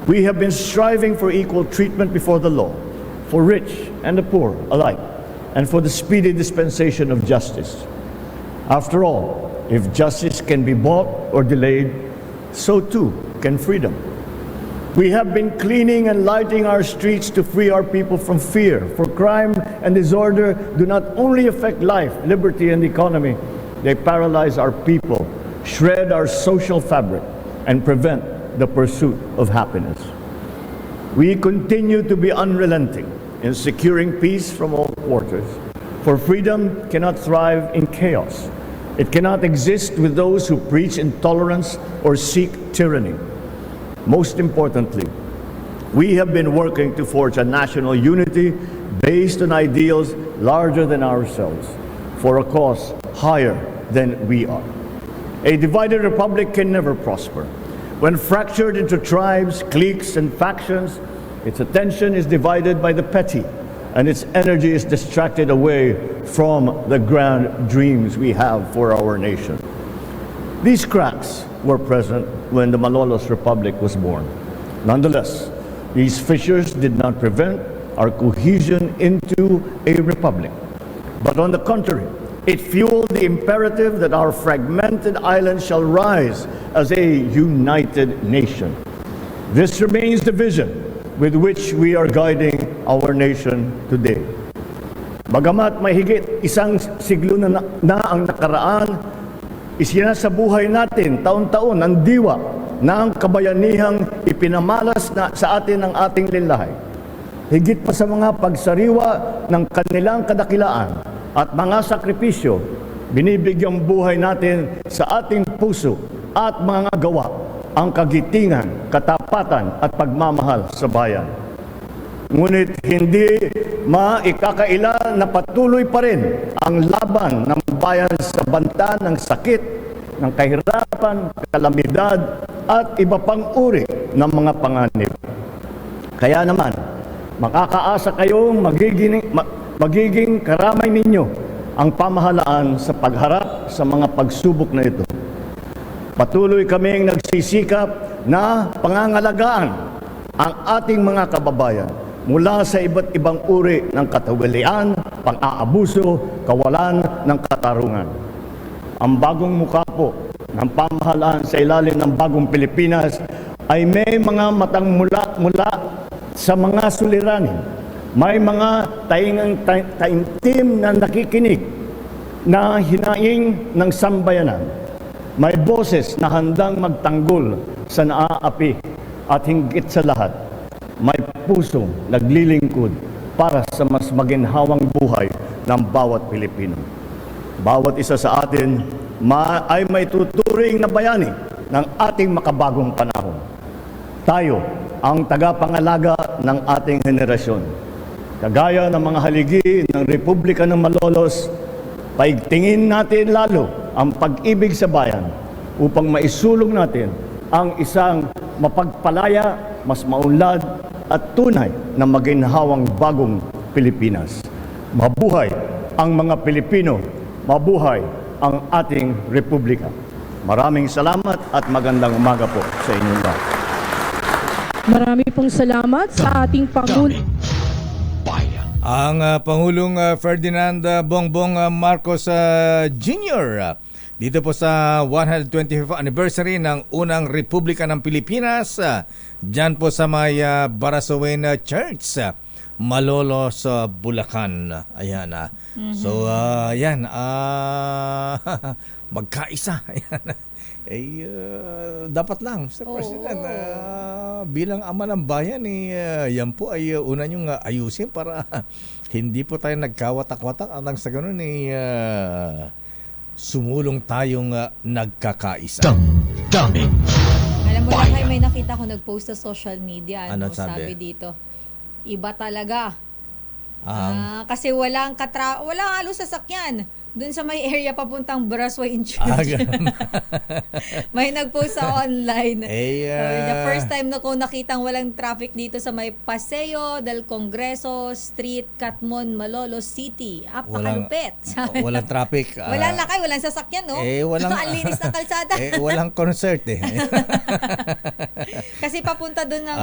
We have been striving for equal treatment before the law, for rich and the poor alike, and for the speedy dispensation of justice. After all, if justice can be bought or delayed, so too can freedom. We have been cleaning and lighting our streets to free our people from fear, for crime and disorder do not only affect life, liberty, and economy, they paralyze our people, shred our social fabric, and prevent the pursuit of happiness. We continue to be unrelenting in securing peace from all quarters, for freedom cannot thrive in chaos. It cannot exist with those who preach intolerance or seek tyranny. Most importantly, we have been working to forge a national unity based on ideals larger than ourselves, for a cause higher than we are. A divided republic can never prosper. When fractured into tribes, cliques, and factions, its attention is divided by the petty, and its energy is distracted away from the grand dreams we have for our nation. These cracks were present when the Malolos Republic was born. Nonetheless, these fissures did not prevent our cohesion into a republic. But on the contrary, it fueled the imperative that our fragmented island shall rise as a united nation. This remains the vision with which we are guiding our nation today. Bagamat mahigit isang siglo na ang nakaraan, isinasabuhay natin taon-taon ang diwa ng kabayanihang ipinamalas na sa atin ng ating linlahay. Higit pa sa mga pagsariwa ng kanilang kadakilaan at mga sakripisyo, binibigyang buhay natin sa ating puso at mga gawa ang kagitingan, katapatan at pagmamahal sa bayan. Ngunit hindi maikakaila na patuloy pa rin ang laban ng bayan sa banta ng sakit, ng kahirapan, kalamidad at iba pang uri ng mga panganib. Kaya naman, makakaasa kayong magiging karamay ninyo ang pamahalaan sa pagharap sa mga pagsubok na ito. Patuloy kaming nagsisikap na pangangalagaan ang ating mga kababayan mula sa iba't ibang uri ng katawalian, pang-aabuso, kawalan ng katarungan. Ang bagong mukha po ng pamahalaan sa ilalim ng bagong Pilipinas ay may mga matang mula sa mga suliranin. May mga taimtim na nakikinig na hinaing ng sambayanan. May boses na handang magtanggol sa naaapi at hinggit sa lahat, may pusong naglilingkod para sa mas maginhawang buhay ng bawat Pilipino. Bawat isa sa atin ay may tuturing na bayani ng ating makabagong panahon. Tayo ang tagapangalaga ng ating henerasyon. kagaya ng mga haligi ng Republika ng Malolos, paigtingin natin lalo ang pag-ibig sa bayan upang maisulong natin ang isang mapagpalaya, mas maunlad at tunay na maginhawang bagong Pilipinas. Mabuhay ang mga Pilipino, mabuhay ang ating Republika. Maraming salamat at magandang umaga po sa inyong lahat. Marami pong salamat sa ating Pangulo. Ang Pangulong Ferdinand Bongbong Marcos Jr. Dito po sa 125th anniversary ng unang Republika ng Pilipinas, dyan po sa may Barasowen Church, Malolos, Bulacan. Ayan. So, yan. Magkaisa. Ayan. Dapat lang, Mr. President, bilang ama ng bayan, yan po ay una niyong ayusin para hindi po tayo nagkawatak-watak at sa ganun sumulong tayong nagkakaisa. Alam mo lang, may nakita ko nag-post sa social media. Ano sabi dito? Iba talaga. Um, Kasi walang halos sasakyan. Doon sa may area papuntang Baraswain Church. May nag-post sa online. The first time na ko nakitang walang traffic dito sa may Paseo del Congreso Street, Catmon, Malolos City. Apakalupit. Walang traffic. Walang lakay, walang sasakyan, no? Walang, ang linis ng kalsada. Walang concert Kasi papunta doon ng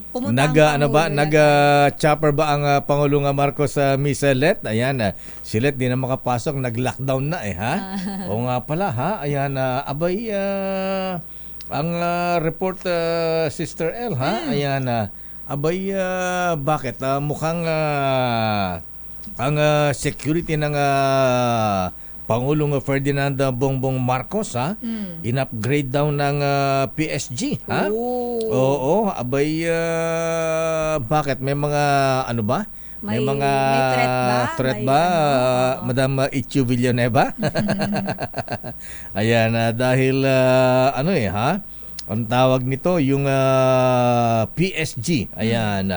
pumunta nag-chopper ba ang Pangulong Marcos sa Miselet? Ayan, si Let di na makapasok, nag-lockdown na ha? O nga pala ha, ayan, abay, ang report, Sister L ha, ayan, abay, bakit? Mukhang ang security ng Pangulong Ferdinand Bongbong Marcos in-upgrade daw ng PSG ha? Oo, abay, bakit? May mga ano ba? May mga threat ba? Madam Ichu Villanueva? Ayan, dahil ang tawag nito yung PSG. Ayan,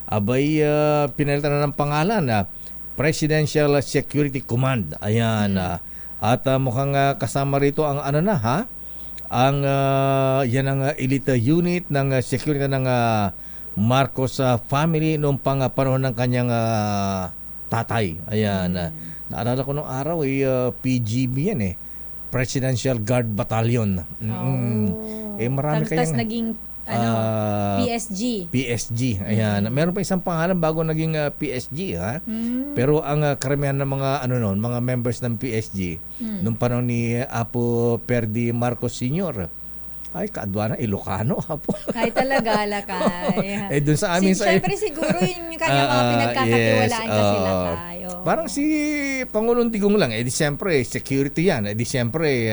abay, pinalitan na ng pangalan Presidential Security Command. Ayan, at mukhang kasama rito ang ang yan ang elite unit ng security ng Marcos family noong panahon ng kanyang tatay. Ayan. Naalala ko nung araw PGB yan Presidential Guard Battalion. Marami kayang naging PSG. Ayan. Meron pa isang pangalan bago naging PSG ha. Pero ang karamihan ng mga mga members ng PSG noong panahon ni Apo Perdi Marcos Sr. ay kaadwa na Ilocano hapo. Ay talaga lakay. Doon sa amin Siyempre siguro yung kanyang mga pinagkakatiwalaan kasi lakay. Parang si Pangulong Digong lang di siyempre security yan. Di siyempre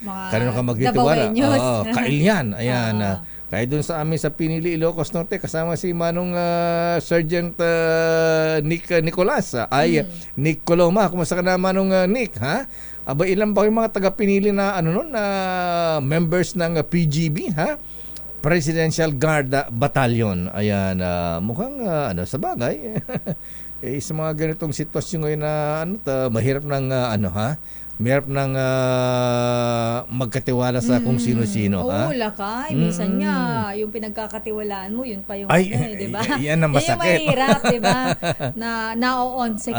kanino ka magtitiwala? Kail yan. Ayan. Kaya doon sa amin sa Pinili, Ilocos Norte, kasama si Manong Sergeant Nick Nicolas. Nick Coloma. Kumusta ka na, Manong Nick, ha? Aba, ilan ba yung mga taga-Pinili na na members ng PGB, ha? Presidential Guard Battalion. Ayan, mukhang sa bagay. Sa mga ganitong sitwasyon ngayon na mahirap ng mahirap nang magkatiwala sa kung sino-sino. Oo, lakay. Minsan nga, yung pinagkakatiwalaan mo, yun pa yung di ba? Yan ang masakit. Yan yung mahirap, di ba? Na na-on-sec.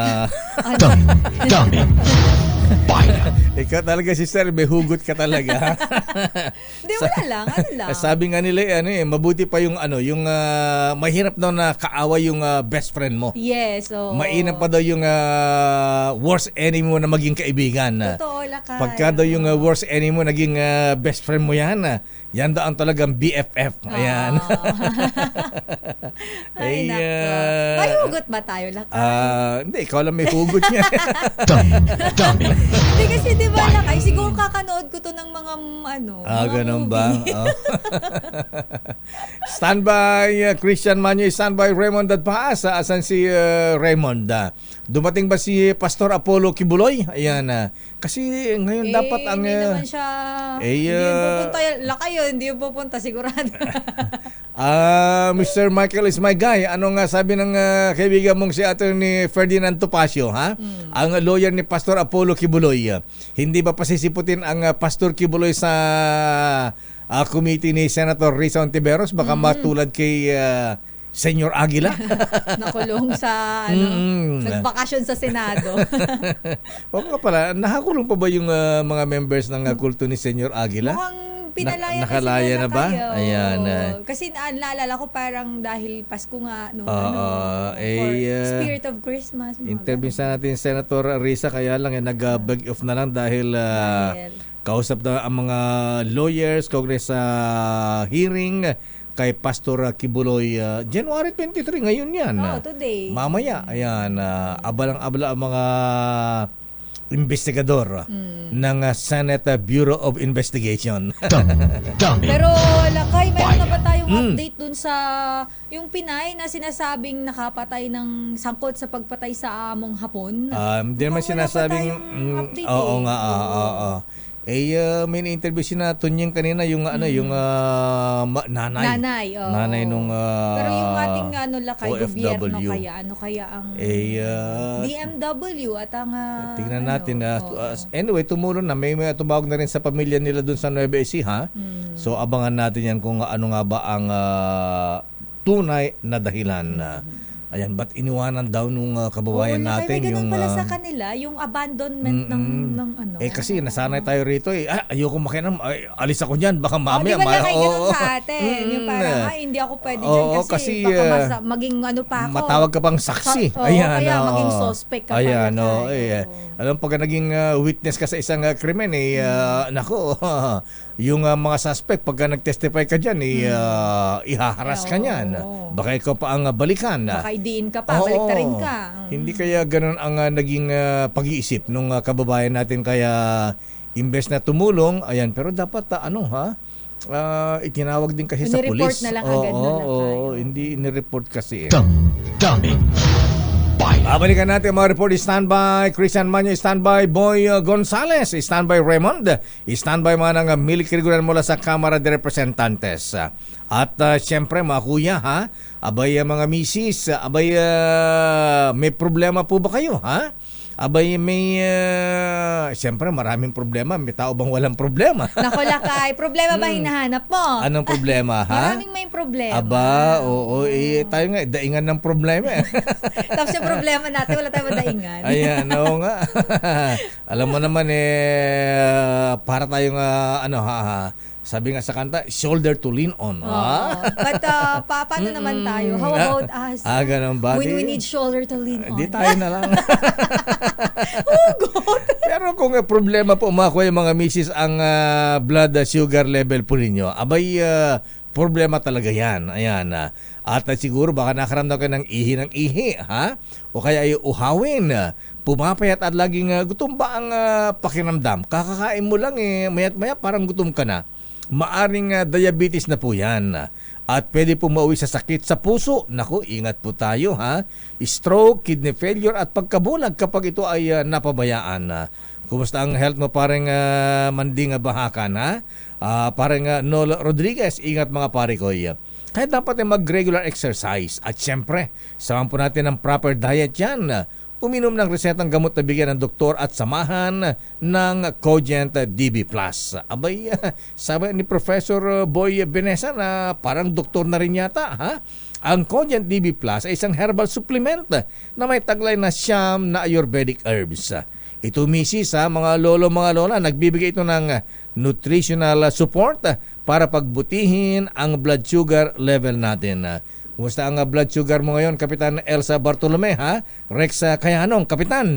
Ikaw talaga, sister, may hugot ka talaga. Hindi, wala lang. Ano lang. Sabi nga nila, mabuti pa yung yung mahirap daw na kaaway yung best friend mo. Yes. Mainam pa daw yung worst enemy mo na maging kaibigan. Totoo, lakay. Pagka daw yung worst enemy mo naging best friend mo yan, yan daw ang talagang BFF. Ayan. Ay, nako. May hugot ba tayo, lakay? Hindi, ikaw lang may hugot niya. Hindi kasi di ba lakay, siguro kakanood ko to ng mga ganun ba? Standby, Christian Manyo, standby Raymond Dadpaas. Asan si Raymond? Dumating ba si Pastor Apollo Kibuloy? Ayan. Kasi ngayon dapat ang... Hindi naman siya... hindi yung pupunta. Lakay yun, hindi yung pupunta, sigurado. Mr. Michael is my guy. Ano nga sabi ng kaibigan mong si Attorney Ferdinand Topacio, ha? Ang lawyer ni Pastor Apollo Kibuloy. Hindi ba pasisiputin ang Pastor Kibuloy sa committee ni Senator Risa Ontiveros? Baka matulad kay Senyor Aguila? Nakulong sa nagbakasyon sa Senado. O nga pala, nakakulong pa ba yung mga members ng kulto ni Senyor Aguila? Mukhang pinalaya nakalaya na ba? Kayo. Ayan. Kasi naalala ko parang dahil Pasko nga or Spirit of Christmas. Interview sa natin Senator Risa, kaya lang nag-beg off na lang dahil kausap na ang mga lawyers kaugnay sa hearing kay Pastor Kibuloy January 23 ngayon yan. Today. Mamaya, ayan, abalang-abala ang mga investigador ng Senate Bureau of Investigation. Pero Lakay, mayroon na ba tayong update dun sa yung Pinay na sinasabing nakapatay ng sangkot sa pagpatay sa among Hapon? Hindi naman sinasabing update oo nga, may na-interview si na Tunying kanina yung yung nanay. Nanay nung pero yung ating Lakay OFW. gobyerno ano kaya ang DMW at ang tingnan natin anyway, tumulong na may tumawag na rin sa pamilya nila doon sa Nueva Ecija. So abangan natin yan kung ano nga ba ang tunay na dahilan. Ayan, ba't iniwanan daw nung kababayan natin may yung pala sa kanila, yung abandonment ng ano. Kasi nasanay tayo rito ayoko makialam, alis ako diyan, baka mamaya di ba lang ganun sa atin, yung parang hindi ako pwede diyan kasi baka maging pa ako. Matawag ka pang saksi. Ayan, kaya maging suspect ka ayan, alam pag naging witness ka sa isang krimen nako, yung mga suspect pagka nag-testify ka diyan ihaharas ka niyan. Baka ikaw pa ang balikan. Baka idiin ka pa, baliktarin ka. Hindi kaya ganun ang naging pag-iisip nung kababayan natin, kaya imbes na tumulong, ayan, pero dapat itinawag din kasi sa pulis. Inireport na lang agad na hindi inireport kasi. Babalikan natin ang mga report. Standby Christian Manyo, standby Boy Gonzales, standby Raymond, standby mga ng military mula sa Kamara de Representantes. At siyempre mga kuya, abay mga misis, abay may problema po ba kayo? Abay may siyempre maraming problema. May tao bang walang problema? Nako Lakay, problema ba hinahanap mo? Anong problema Maraming may problema. Aba, tayo nga daingan ng problema. Tapos yung problema natin, wala tayong madaingan. Ayan, oo nga. Alam mo naman para tayong sabi nga sa kanta, shoulder to lean on. But paano naman tayo? How about us? Ganun ba? When we need shoulder to lean on. Di tayo na lang. God. Pero kung problema po yung mga misis ang blood sugar level po ninyo, abay problema talaga yan. Ayan. At siguro baka nakaramdam ka ng ihi, o kaya ay uhawin. Pumapayat at laging gutom ba ang pakiramdam? Kakakain mo lang mayat maya parang gutom ka na. Maaring diabetes na po yan. At pwede po mauwi sa sakit sa puso. Naku, ingat po tayo Stroke, kidney failure at pagkabulag kapag ito ay napabayaan. Kumusta ang health mo parang Manding Bahakan? Parang Nolo Rodriguez, ingat mga pare ko. Kaya dapat mag-regular exercise. At syempre, samahan po natin ang proper diet yan. Uminom ng resetang gamot na bigyan ng doktor at samahan ng Cogent DB+. Abay, sabi ni Professor Boy Benesa na parang doktor na rin yata. Ang Cogent DB+ ay isang herbal supplement na may taglay na siyam na Ayurvedic herbs. Ito misis mga lolo, mga lola, nagbibigay ito ng nutritional support para pagbutihin ang blood sugar level natin. Kumusta ang blood sugar mo ngayon, Kapitan Elsa Bartolome, Rex Kayanong, Kapitan?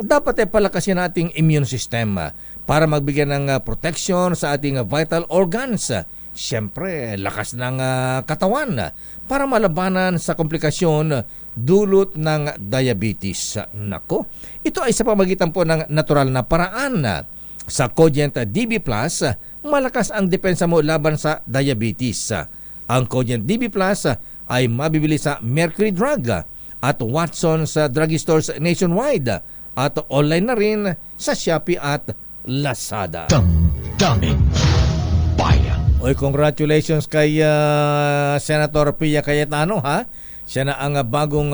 Dapat palakasin nating immune system para magbigay ng protection sa ating vital organs. Siyempre, lakas ng katawan para malabanan sa komplikasyon dulot ng diabetes. Nako, ito ay sa pamagitan po ng natural na paraan. Sa Cogent DB+, malakas ang depensa mo laban sa diabetes. Ang Cogent DB+, ay mabibili sa Mercury Drug at Watson's drugstores nationwide at online na rin sa Shopee at Lazada. Damdamin Bayan. Oy, congratulations kay Senator Pia Cayetano, ha? Siya na ang bagong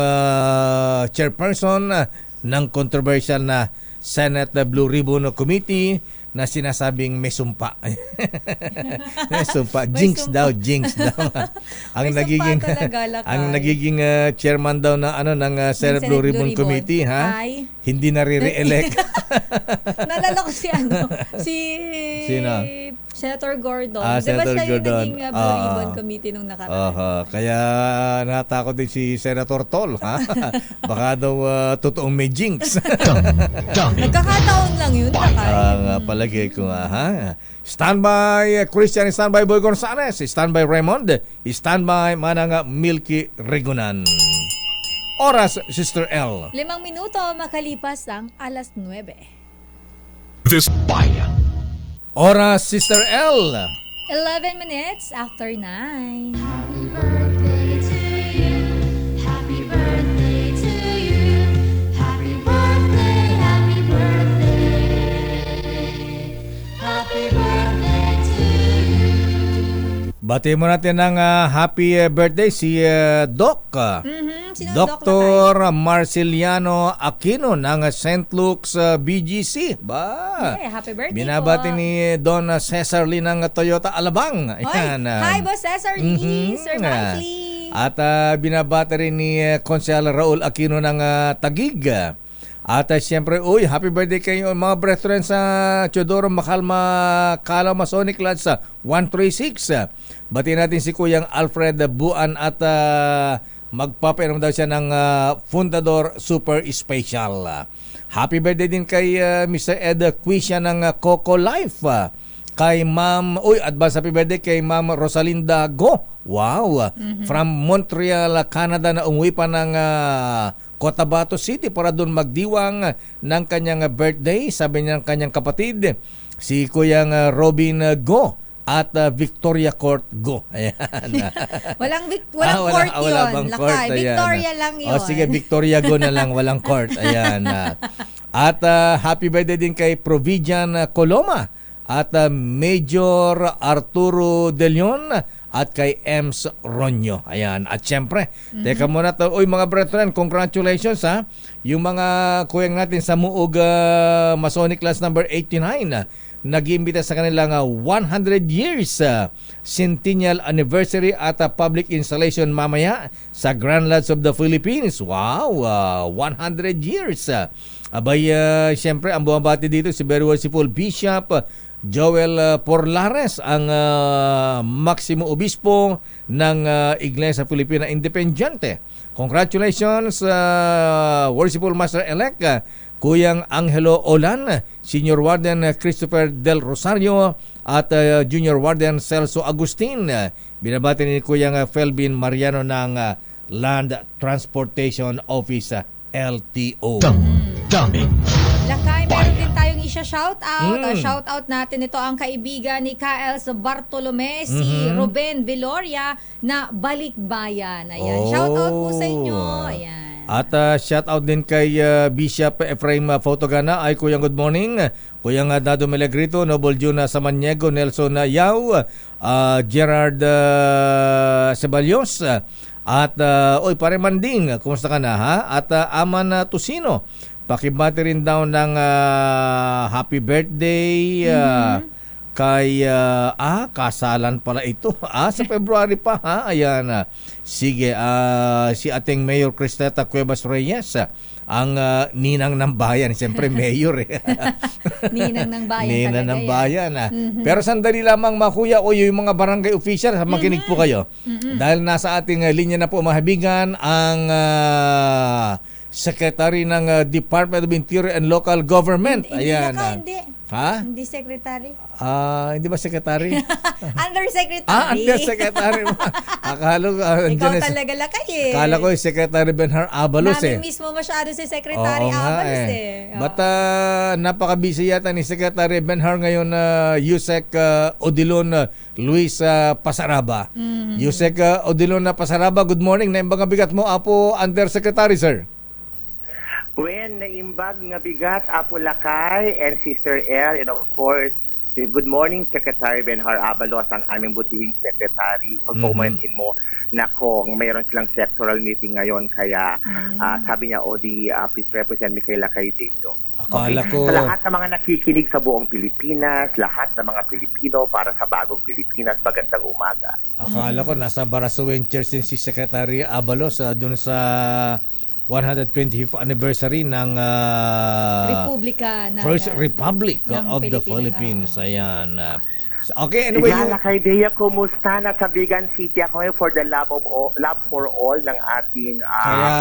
chairperson ng controversial na Senate Blue Ribbon Committee na sinasabing may sumpa. May sumpa. Jinx daw. Ang May nagiging sumpa talaga, Lakay. ang nagiging chairman daw na ng Senate Senate Blue Ribbon Blue Ribbon Committee, ha? ay? Hindi na re-elect. Nalala ko si Sino? Senator Gordon. Senator siya Gordon. yung naging Blue Ribbon Committee nung nakaraan. Kaya natakot din si Senator Tol, ha? Baka daw totoong may jinx. Nagkakataon lang yun, Lakay. Palagay ko nga, ha? Standby Christian, standby Boy Gonzales, standby Raymond, standby Manang Milky Regunan. Oras, Sister L. 5 minuto makalipas ang alas 9. This Oras, Sister L. 11 minutes after 9. Happy birthday to you. Happy birthday to you. Happy birthday, happy birthday. Happy birthday to you. Bati mo natin ng happy birthday si Doc. Sino Doc, Lakay? Dr. Marceliano Aquino ng St. Luke's BGC. Hey, happy birthday Binabati po. ni Don Cesar Lee ng Toyota Alabang. Ayan. Hi, Boss Cesar Lee, Sir Mikey. At binabati rin ni Konsehal Raul Aquino ng Taguig. At siyempre, happy birthday kayo mga brethren sa Teodoro Macalma Cala Masonic Lodge sa 136. Bati natin si Kuyang Alfred Buan at magpapainom daw siya ng Fundador Super Special. Happy birthday din kay Mr. Ed Quisha ng Coco Life. Kay Ma'am, advance happy birthday kay Ma'am Rosalinda Go. Wow! From Montreal, Canada na umuwi pa ng Cotabato City para doon magdiwang ng kanyang birthday. Sabi niya ng kanyang kapatid, si Kuyang Robin Go at Victoria Court Go. Ayan. Walang court yun. Bang Lakay, court, ayan. Victoria lang yun. Sige, Victoria Go na lang, walang court. Ayan. At happy birthday din kay Providian Coloma at Major Arturo De Leon at kay Ems Ronyo. Ayan. At syempre, teka muna to. Mga brethren, congratulations, ha. Yung mga kuyang natin sa Muog Masonic Class number 89 nag-iimbita sa kanilang 100 years centennial anniversary at public installation mamaya sa Grand Lodge of the Philippines. Wow! 100 years. Abay, syempre, ang bumabati dito si Very Worshipful Bishop Joel Porlares, ang Maximo Obispo ng Iglesia Filipina Independiente. Congratulations, Worshipful Master-elect Kuyang Angelo Olan, Senior Warden Christopher Del Rosario at Junior Warden Celso Agustin. Binabati ni Kuyang Felvin Mariano ng Land Transportation Office LTO. Lakay, meron din tayong isa-shoutout. Shoutout natin ito ang kaibigan ni KL Bartolome, si Ruben Viloria na Balikbayan. Ayan, shoutout po sa inyo. Ayan. At shoutout din kay Bishop Ephraim Fotogana. Ay, Kuyang good morning. Kuyang Dado Melagrito, Noble Juna Samaniego, Nelson Yao, Gerard Ceballos, at pare Manding, kumusta ka na, ha? At Aman Tusino, pakibati rin daw ng happy birthday kay kasalan pala ito. Sa February pa, ha? Ayan. Sige, si ating Mayor Cristeta Cuevas Reyes, ang ninang ng bayan. Siyempre, mayor Ninang ng bayan Ninang talaga ng yan. bayan. Pero sandali lamang, makuya, yung mga barangay official, makinig po kayo. Dahil nasa ating linya na po, mahabigan, ang Secretary ng Department of Interior and Local Government. Ayan. Ayan. Hindi. Ha? Hindi secretary. Hindi ba secretary? Undersecretary. Undersecretary. Akala ko, Ikaw talaga Lakay eh. Akala ko yung Secretary Benhar Abalos Namin mismo masyado si Secretary Oo nga, Abalos eh. But napaka-busy yata ni Secretary Benhar ngayon, Yusek Odilon Luis Pasaraba. Yusek Odilon Pasaraba, good morning. Naimbang bigat mo, Apo Undersecretary, sir. When naimbag nga bigat Apo Lakay and Sister El, and of course Good morning, Secretary Benhar Abalos, ang aming butihing secretary. Pag pumanin mo, nako, mayroon silang sectoral meeting ngayon, kaya sabi niya, please represent Micaela Caideño. Akala ko... Sa lahat ng mga nakikinig sa buong Pilipinas, lahat ng mga Pilipino para sa bagong Pilipinas, magandang umaga. Akala ko nasa Barasuin Church din si Secretary Abalos doon sa 125th anniversary ng Republika ng First Republic ng of the Philippines. Ayan. Okay, anyway. Micaela Caideño, kumusta? Nasa Vigan City ako ngayon for the love for all ng ating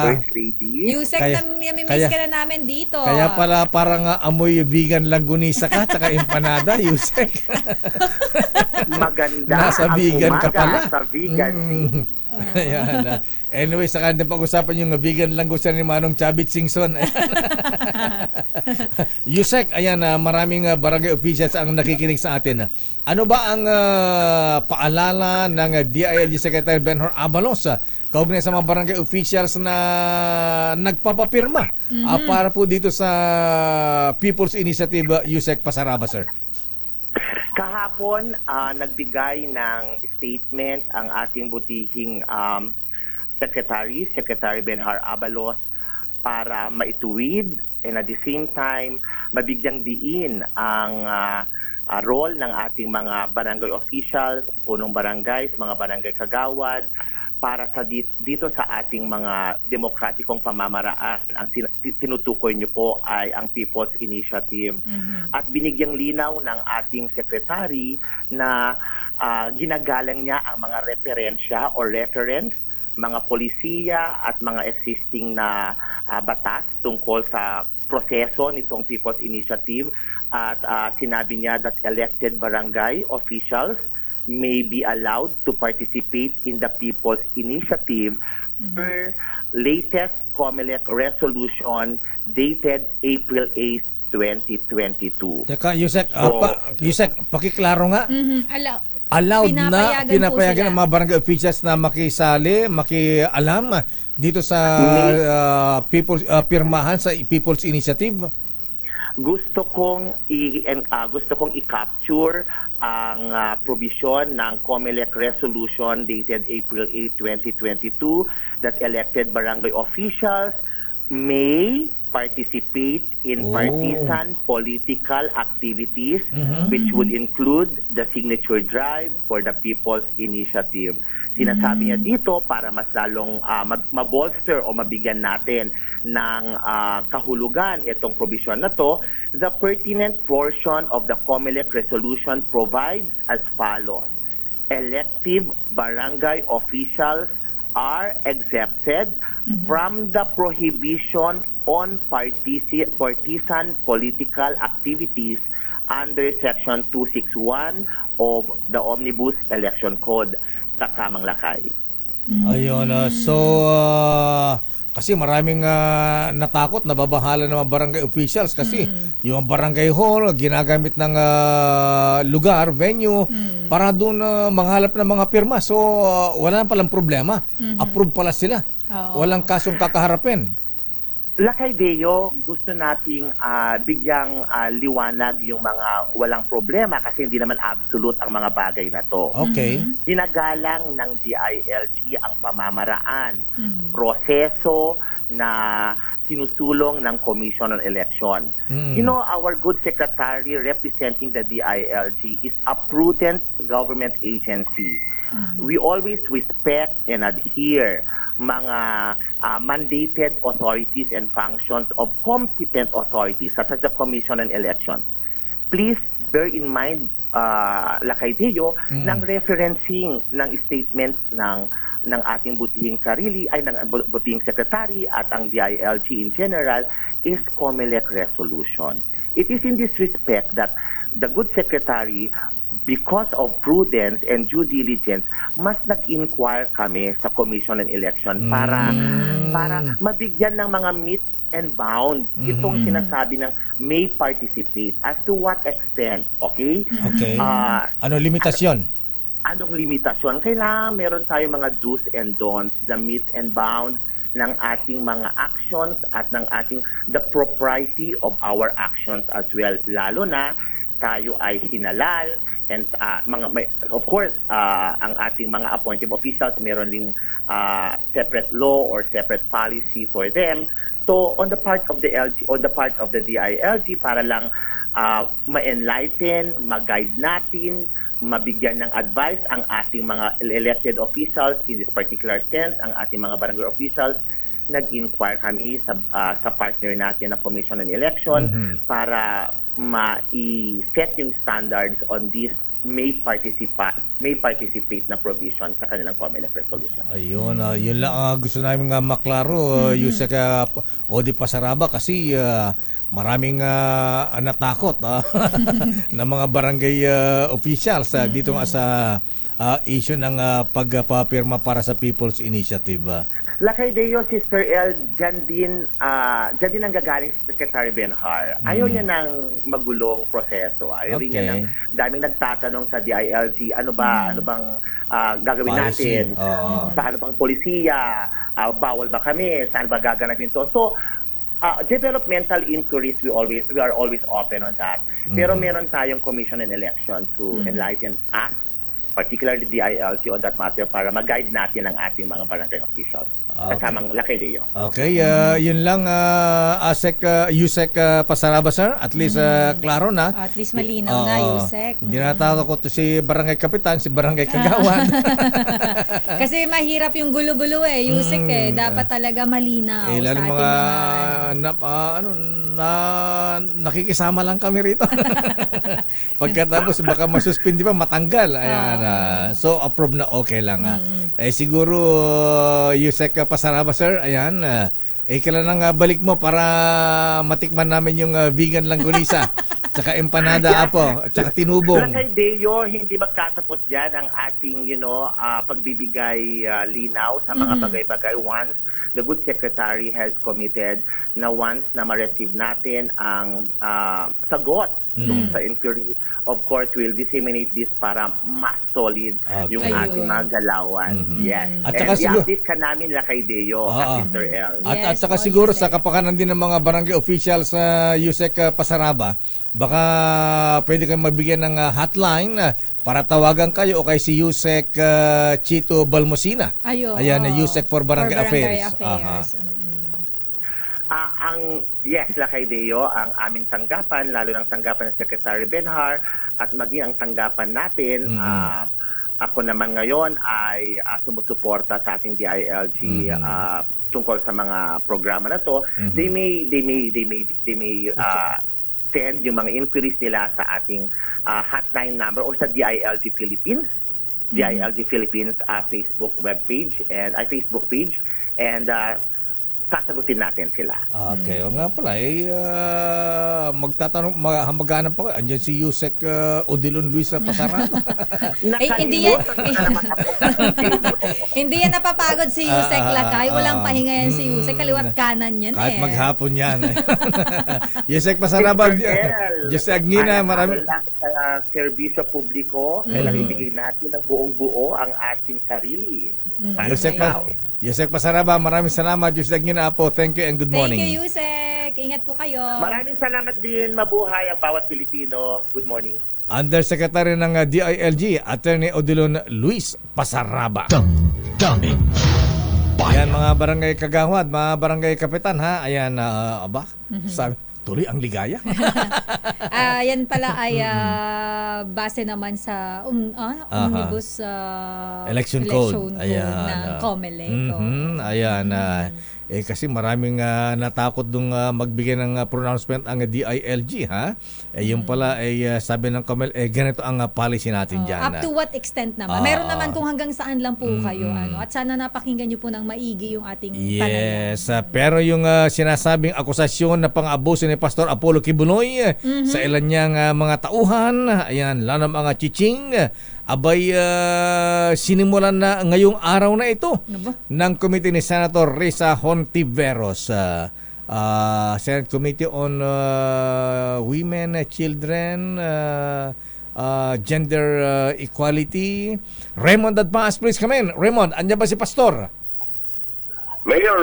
First Lady. Yusek, namimiss ka na namin dito. Kaya pala parang amoy vegan langgunisa ka tsaka empanada, Yusek. Maganda nasa ang vegan umaga ka pala. sa Vigan City. Ayan. Anyway, saka natin pag-usapan yung vegan langgusa ni Manong Chabit Singson. Yusek, ayan, maraming barangay officials ang nakikinig sa atin. Ano ba ang paalala ng DILG Secretary Benhar Abalos kaugnay sa mga barangay officials na nagpapapirma para po dito sa People's Initiative, Yusek Pasaraba, sir? Kahapon, nagbigay ng statement ang ating butihing Secretary Benhar Abalos para maituwid and at the same time mabigyang diin ang role ng ating mga barangay officials, punong barangays, mga barangay kagawad para sa dito sa ating mga demokratikong pamamaraan. Ang tinutukoy niyo po ay ang People's Initiative. At binigyang linaw ng ating secretary na ginagalang niya ang mga referensya or reference, mga polisiya at mga existing na batas tungkol sa proseso nitong People's Initiative. At sinabi niya that elected barangay officials may be allowed to participate in the People's Initiative per latest COMELEC resolution dated April 8, 2022. Teka, Yusek, Yusek, pakiklaro nga. Allowed pinapayagan ang mga barangay officials na makisali, makialam dito sa pirmahan sa People's Initiative? Gusto kong i-capture ang provision ng COMELEC resolution dated April 8, 2022 that elected barangay officials may participate in partisan political activities which would include the signature drive for the People's Initiative. Sinasabi niya dito para mas lalong mabolster o mabigyan natin ng kahulugan itong provision na to, the pertinent portion of the COMELEC resolution provides as follows. Elective barangay officials are exempted from the prohibition on partisan political activities under Section 261 of the Omnibus Election Code. Takamang lakay. Ayun, kasi maraming natakot, nababahala ng mga barangay officials kasi yung barangay hall, ginagamit ng lugar, venue, para doon manghalap ng mga pirma. So, wala na palang problema. Approve pala sila. Walang kasong kakaharapin. Lakay Deo, gusto nating bigyang liwanag yung mga walang problema kasi hindi naman absolute ang mga bagay na to. Okay. Ginagalang ng DILG ang pamamaraan, proseso na sinusulong ng Commission on Election. You know, our good secretary representing the DILG is a prudent government agency. We always respect and adhere mga mandated authorities and functions of competent authorities such as the Commission on Elections. Please bear in mind, Lakay Deo, ng referencing ng statements ng ating butihing sarili, ay ng butihing secretary at ang DILG in general is COMELEC resolution. It is in this respect that the good secretary, because of prudence and due diligence, mas nag-inquire kami sa Commission on Election para mabigyan ng mga meet and bound itong sinasabi ng may participate. As to what extent, okay? Okay. Ano limitasyon? Anong limitasyon? Kailangan meron tayo mga do's and don'ts, the meets and bounds ng ating mga actions at ng ating the propriety of our actions as well. Lalo na tayo ay hinalal, and of course, ang ating mga appointed officials, meron ding separate law or separate policy for them. So on the part of the DILG, para lang ma-enlighten, mag-guide natin, mabigyan ng advice ang ating mga elected officials, in this particular sense, ang ating mga barangay officials, nag-inquire kami sa partner natin na Commission on Election para ma-set yung standards on this may participate na provision sa kanilang COMELEC resolution. Ayun, yun lang gusto namin maklaro, Yusek Odi Pasaraba, kasi maraming natakot ng mga barangay officials dito nga sa issue ng pagpapirma para sa People's Initiative. Lakay Deo, Sister El, dyan din ang gagaling si Secretary Benhar. Ayaw niya ng magulong proseso. Ayaw rin niya ng daming nagtatanong sa DILG, ano bang gagawin natin? Paano bang polisiya? Bawal ba kami? Saan ba gaganapin to? So, developmental inquiries, we are always open on that. Pero meron tayong Commission on Election to enlighten us, particularly DILG, on that matter para mag-guide natin ang ating mga barangay officials. Kasamang Lakay Deo. Okay, yun lang, Yusek Pasaraba, sir. At least klaro na. At least malinaw na, Yusek. Hindi natakot to si Barangay Kapitan, si Barangay Kagawan. Kasi mahirap yung gulo-gulo Yusek Dapat talaga malinaw sa ating mga... nakikisama lang kami rito. Pagkatapos baka masuspindi pa, matanggal. Ayan, so approve na, okay lang. Siguro, Yusek Pasaraba, sir, ayan, kailan nang balik mo para matikman namin yung vegan langgonisa, tsaka empanada apo, tsaka tinubong. Lakay Deo, hindi magtatapos dyan ang ating, pagbibigay linaw sa mga bagay-bagay once the good secretary has committed na once na ma-receive natin ang sagot sa inquiry. Of course, we'll disseminate this para mas solid yung ating mga galawan. Yes. At saka i-update ka namin, Lakay Deo, at Sister El. At saka siguro sa kapakanan din ng mga barangay officials sa Yusek Pasaraba, baka pwede kayong mabigyan ng hotline para tawagan kayo o kay si Yusek Chito Balmosina. Ayan, Yusek for Barangay Affairs. Yes, Lakay Deo, ang aming tanggapan, lalo ng tanggapan ng Secretary Benhar at maging ang tanggapan natin, ako naman ngayon ay sumusuporta sa ating DILG tungkol sa mga programa na to. They may send yung mga inquiries nila sa ating hotline number or sa DILG Philippines, DILG Philippines Facebook webpage and Facebook page, and sasagutin natin sila. Okay, o nga pala, magtatanong, maghanap pa kayo. Andiyan si Yusek Odilon Luis Pasaraba. Hindi yan napapagod si Yusek Lakay. Walang pahinga yan si Yusek. Kaliwat kanan yan kahit maghapon yan. Yusek Pasaraba, Jose Agnina, marami. Sa serbisyo publiko, kailangan ibigay natin ng buong-buo ang ating sarili. Yusek Pasaraba, maraming salamat. Yusek Agnina po. Thank you and good morning. Thank you, Yusek. Ingat po kayo. Maraming salamat din. Mabuhay ang bawat Pilipino. Good morning. Undersecretary ng DILG, Attorney Odilon Luis Pasaraba. Damdamin Ayan, mga barangay kagawad, mga barangay kapitan, ha? Ayan, sabi, tuloy ang ligaya. Yan pala ay base naman sa omnibus election code ng COMELEC. Ayan, kasi maraming natakot dong magbigay ng pronouncement ang DILG, ha? Yung pala ay sabi ng COMELEC, ganito ang policy natin dyan. Up to what extent naman? Meron naman kung hanggang saan lang po kayo. At sana napakinggan nyo po ng maigi yung ating panayam. Yes, pero yung sinasabing akusasyon na pang-abuso ni Pastor Apollo Kibuloy sa ilan niyang mga tauhan, ayan, lalo mga chiching, abay sinimulan na ngayong araw na ito ng committee ni Senator Risa Hontiveros, Senate Committee on Women, Children, Gender Equality. Raymond Adpaas, please come in. Raymond, andyan ba si Pastor? Mayor,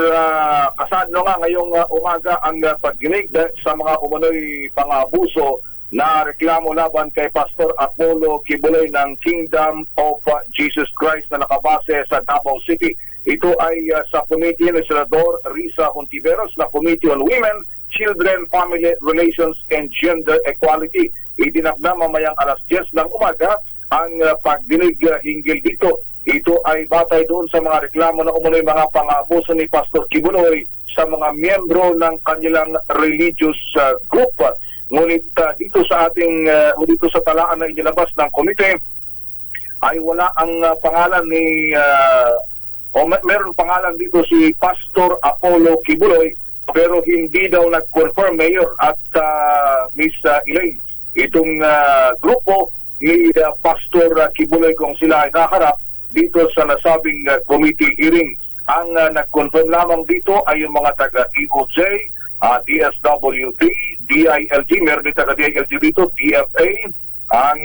kasano nga ngayong umaga ang pagdinig sa mga umano'y pang-abuso na reklamo laban kay Pastor Apollo Kibuloy ng Kingdom of Jesus Christ na nakabase sa Davao City. Ito ay sa Committee ni Senador Risa Hontiveros na Committee on Women, Children, Family Relations and Gender Equality. Itinakda mamayang alas 10 ng umaga ang pagdinig hinggil dito. Ito ay batay doon sa mga reklamo na umunoy mga pang-abuso ni Pastor Kibuloy sa mga miyembro ng kanilang religious group. Ngunit dito sa ating dito sa talaan na inilabas ng komite ay wala ang pangalan ni meron pangalan dito si Pastor Apollo Kibuloy, pero hindi daw nag-confirm Mayor at Miss Elaine itong grupo ni Pastor Kibuloy kung sila ay nakaharap dito sa nasabing committee hearing. Ang nag-confirm lamang dito ay yung mga taga-DOJ, DSWD, DILG, meron din taga-DILG dito, DFA, ang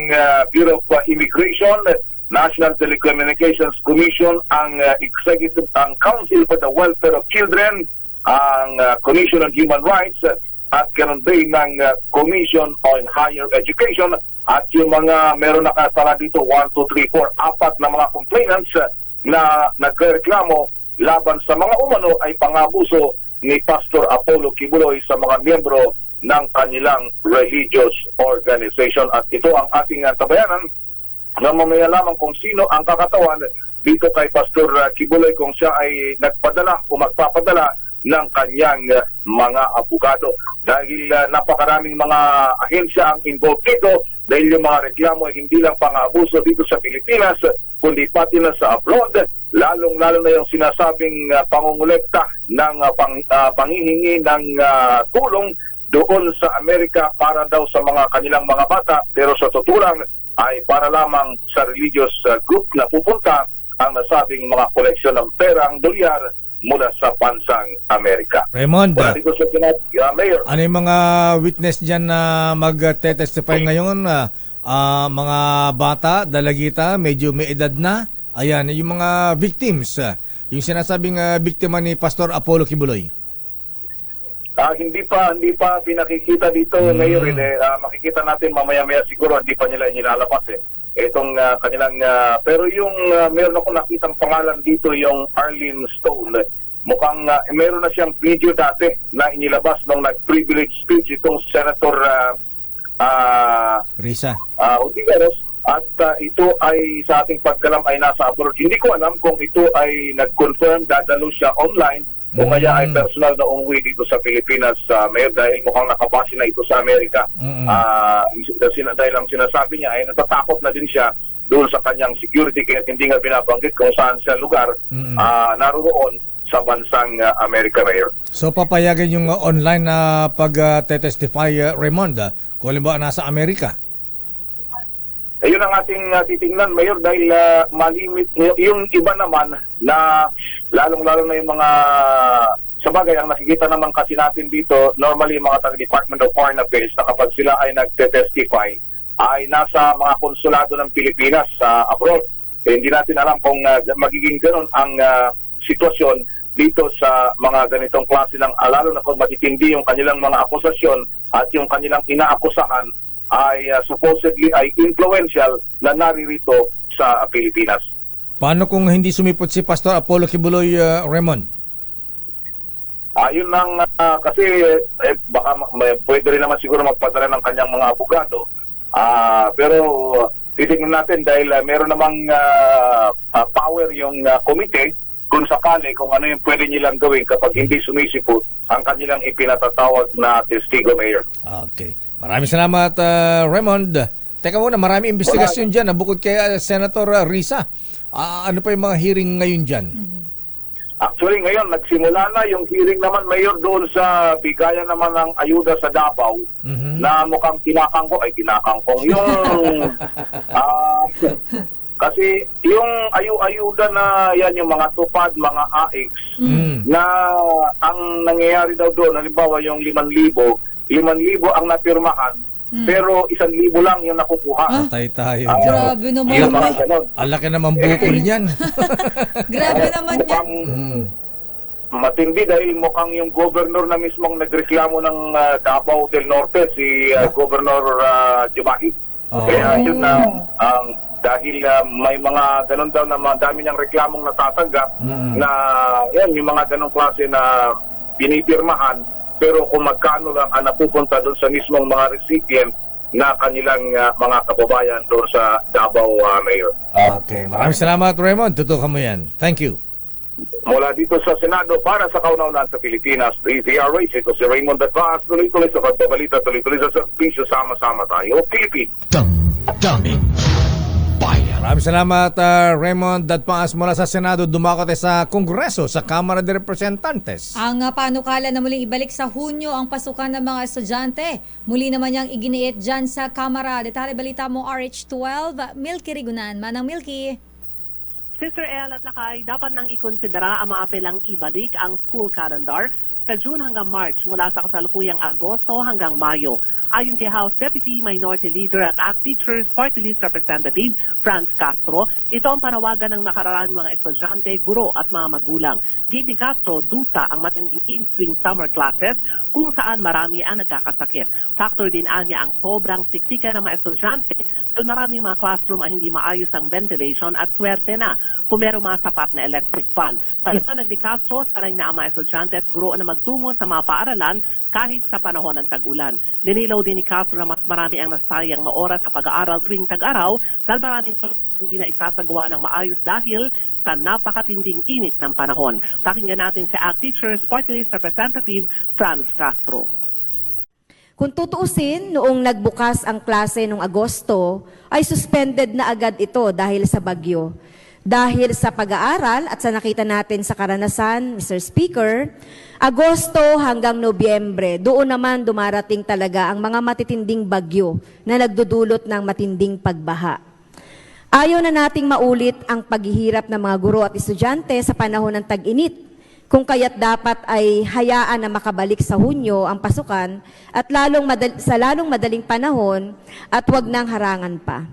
Bureau of Immigration, National Telecommunications Commission, ang Executive, ang Council for the Welfare of Children, ang Commission on Human Rights, at ganoon din ng Commission on Higher Education, at yung mga meron nakatala dito 1, 2, 3, 4, 4 na mga complainants na nagreklamo laban sa mga umano ay pangabuso ni Pastor Apollo Kibuloy sa mga miyembro ng kanilang religious organization. At ito ang ating tabayanan na mamaya lamang kung sino ang kakatawan dito kay Pastor Kibuloy kung siya ay nagpadala o magpapadala ng kanyang mga abogado. Dahil napakaraming mga ahensya ang involved dito, dahil yung mga reklamo ay hindi lang pang-abuso dito sa Pilipinas, kundi pati na sa abroad, lalong-lalo na yung sinasabing pangungulekta ng panghihingi ng tulong doon sa Amerika para daw sa mga kanilang mga bata, pero sa totoo lang ay para lamang sa religious group na pupunta ang nasabing mga koleksyon ng perang dolyar mula sa bansang Amerika. Raymond, Mayor, ano yung mga witness dyan na mag-testify ngayon? Mga bata, dalagita, medyo may edad na. Ayan, yung mga victims, yung sinasabing biktima ni Pastor Apollo Kibuloy. Hindi pa pinakikita dito ngayon. Makikita natin mamaya-maya siguro, hindi pa nila nilalabas itong kanilang pero yung meron ako nakitang pangalan dito, yung Arlene Stone. Mukhang meron na siyang video dati na inilabas nung nag-privilege speech itong Senator Risa Hontiveros, at ito ay sa ating pagkalam ay nasa abroad. Hindi ko alam kung ito ay nag-confirm, dadalo siya online o kaya ay personal na umuwi dito sa Pilipinas, Mayor, dahil mukhang nakabase na ito sa Amerika. Dahil ang sinasabi niya ay natatakot na din siya doon sa kanyang security, kaya hindi nga binabanggit kung saan siya lugar naroon sa bansang Amerika, Mayor. So papayagan yung online na pag-testify, Raymond, kung halimbawa nasa Amerika? Ayun ang ating titingnan, Mayor, dahil malimit yung iba naman na lalong-lalo na yung mga sabagay, ang nakikita naman kasi natin dito, normally mga taga-Department of Foreign Affairs na kapag sila ay nagte-testify ay nasa mga konsulado ng Pilipinas sa abroad. Hindi natin alam kung magiging ganoon ang sitwasyon dito sa mga ganitong klase ng lalo na kung matitindi yung kanilang mga akusasyon at yung kanilang inaakusahan ay supposedly ay influential na naririto sa Pilipinas. Paano kung hindi sumipot si Pastor Apollo Kibuloy, Raymond? Yun lang, kasi baka pwede rin naman siguro magpadala ng kanyang mga abogado. Pero titignan natin dahil meron namang power yung komite kung sakali kung ano yung pwede nilang gawin kapag hindi sumisipot ang kanilang ipinatatawag na testigo, Mayor. Okay. Maraming salamat, Raymond. Teka muna, maraming investigasyon dyan bukod kay Senator Risa. Ano pa yung mga hearing ngayon dyan? Actually, ngayon, nagsimula na yung hearing naman, Mayor, doon sa bigayan naman ng ayuda sa Davao na mukhang tinakangkong. Yung, kasi yung ayuda na yan, yung mga tupad, mga AX, na ang nangyayari daw doon, halimbawa yung 5,000 ang napirmahan, pero 1,000 lang yung nakukuha. Patay tayo. Grabe naman. Alaki naman bukol niyan. Grabe naman yan. matindi dahil mukhang yung governor na mismong nagreklamo ng Davao del Norte, si Governor Jumahid. Kaya yun na dahil may mga ganun daw na dami niyang reklamong natatanggap na yan, yung mga ganung klase na pinipirmahan, pero kung magkano lang ang napupunta doon sa mismong mga recipient na kanilang mga kababayan doon sa Davao, Mayor. Okay. Maraming salamat, Raymond. Tutukan mo yan. Thank you. Mula dito sa Senado para sa kauna-unahan sa Pilipinas, DZRH, ito si Raymond Advance, tuloy-tuloy sa pagbabalita, tuloy-tuloy sa serbisyo, sama-sama tayo. Pilipin. Damdamin bayan. Maraming salamat, Raymond Dadpaas mula sa Senado, dumakot sa Kongreso, sa Kamara de Representantes. Ang panukala na muling ibalik sa Hunyo ang pasukan ng mga estudyante. Muli naman niyang iginiit dyan sa Kamara. Detalye balita mo, RH12, Milky Rigunan. Manang Milky. Sister El at Lakay, dapat nang ikonsidera ang maapelang ibalik ang school calendar sa June hanggang March mula sa kasalukuyang Agosto hanggang Mayo. Ayon kay House Deputy Minority Leader at ACT Teachers Party List Representative Franz Castro, ito ang panawagan ng nakararaming mga estudyante, guro at mga magulang. Giti Castro, dusa ang matinding in-spring summer classes kung saan marami ang nagkakasakit. Factor din anya ang sobrang siksikan ng mga estudyante dahil marami mga classroom ay hindi maayos ang ventilation at swerte na kung meron mga sapat na electric fan. Paliwanag ni Castro, sanay na ang mga estudyante at guro na magtungo sa mga paaralan kahit sa panahon ng tag-ulan. Dinilaw din ni Castro na mas marami ang nasayang na oras sa pag-aaral tuwing tag-araw dahil maraming hindi na isasagawa ng maayos dahil sa napakatinding init ng panahon. Pakinggan natin si ACT Teachers Party List Representative Franz Castro. Kung tutuusin, noong nagbukas ang klase noong Agosto, ay suspended na agad ito dahil sa bagyo. Dahil sa pag-aaral at sa nakita natin sa karanasan, Mr. Speaker, Agosto hanggang Nobyembre, doon naman dumarating talaga ang mga matitinding bagyo na nagdudulot ng matinding pagbaha. Ayaw na nating maulit ang paghihirap ng mga guro at estudyante sa panahon ng tag-init, kung kaya't dapat ay hayaan na makabalik sa Hunyo ang pasukan at sa lalong madaling panahon at huwag nang harangan pa.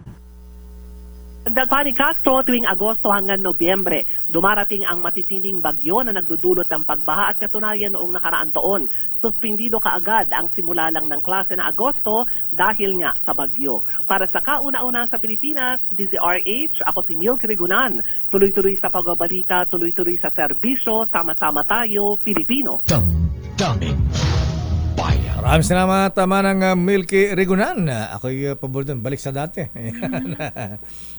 Dagpa ni Castro, tuwing Agosto hanggang Nobyembre, dumarating ang matitinding bagyo na nagdudulot ng pagbaha at katunayan noong nakaraang taon. Suspindido kaagad ang simula lang ng klase na Agosto dahil nga sa bagyo. Para sa kauna-una sa Pilipinas, DZRH, ako si Milky Rigunan. Tuloy-tuloy sa pagbabalita, tuloy-tuloy sa serbisyo, sama-sama tayo, Pilipino. Damdamin bayan. Maraming salamat, Manang Milky Rigunan. Ako'y pabor doon, balik sa dati.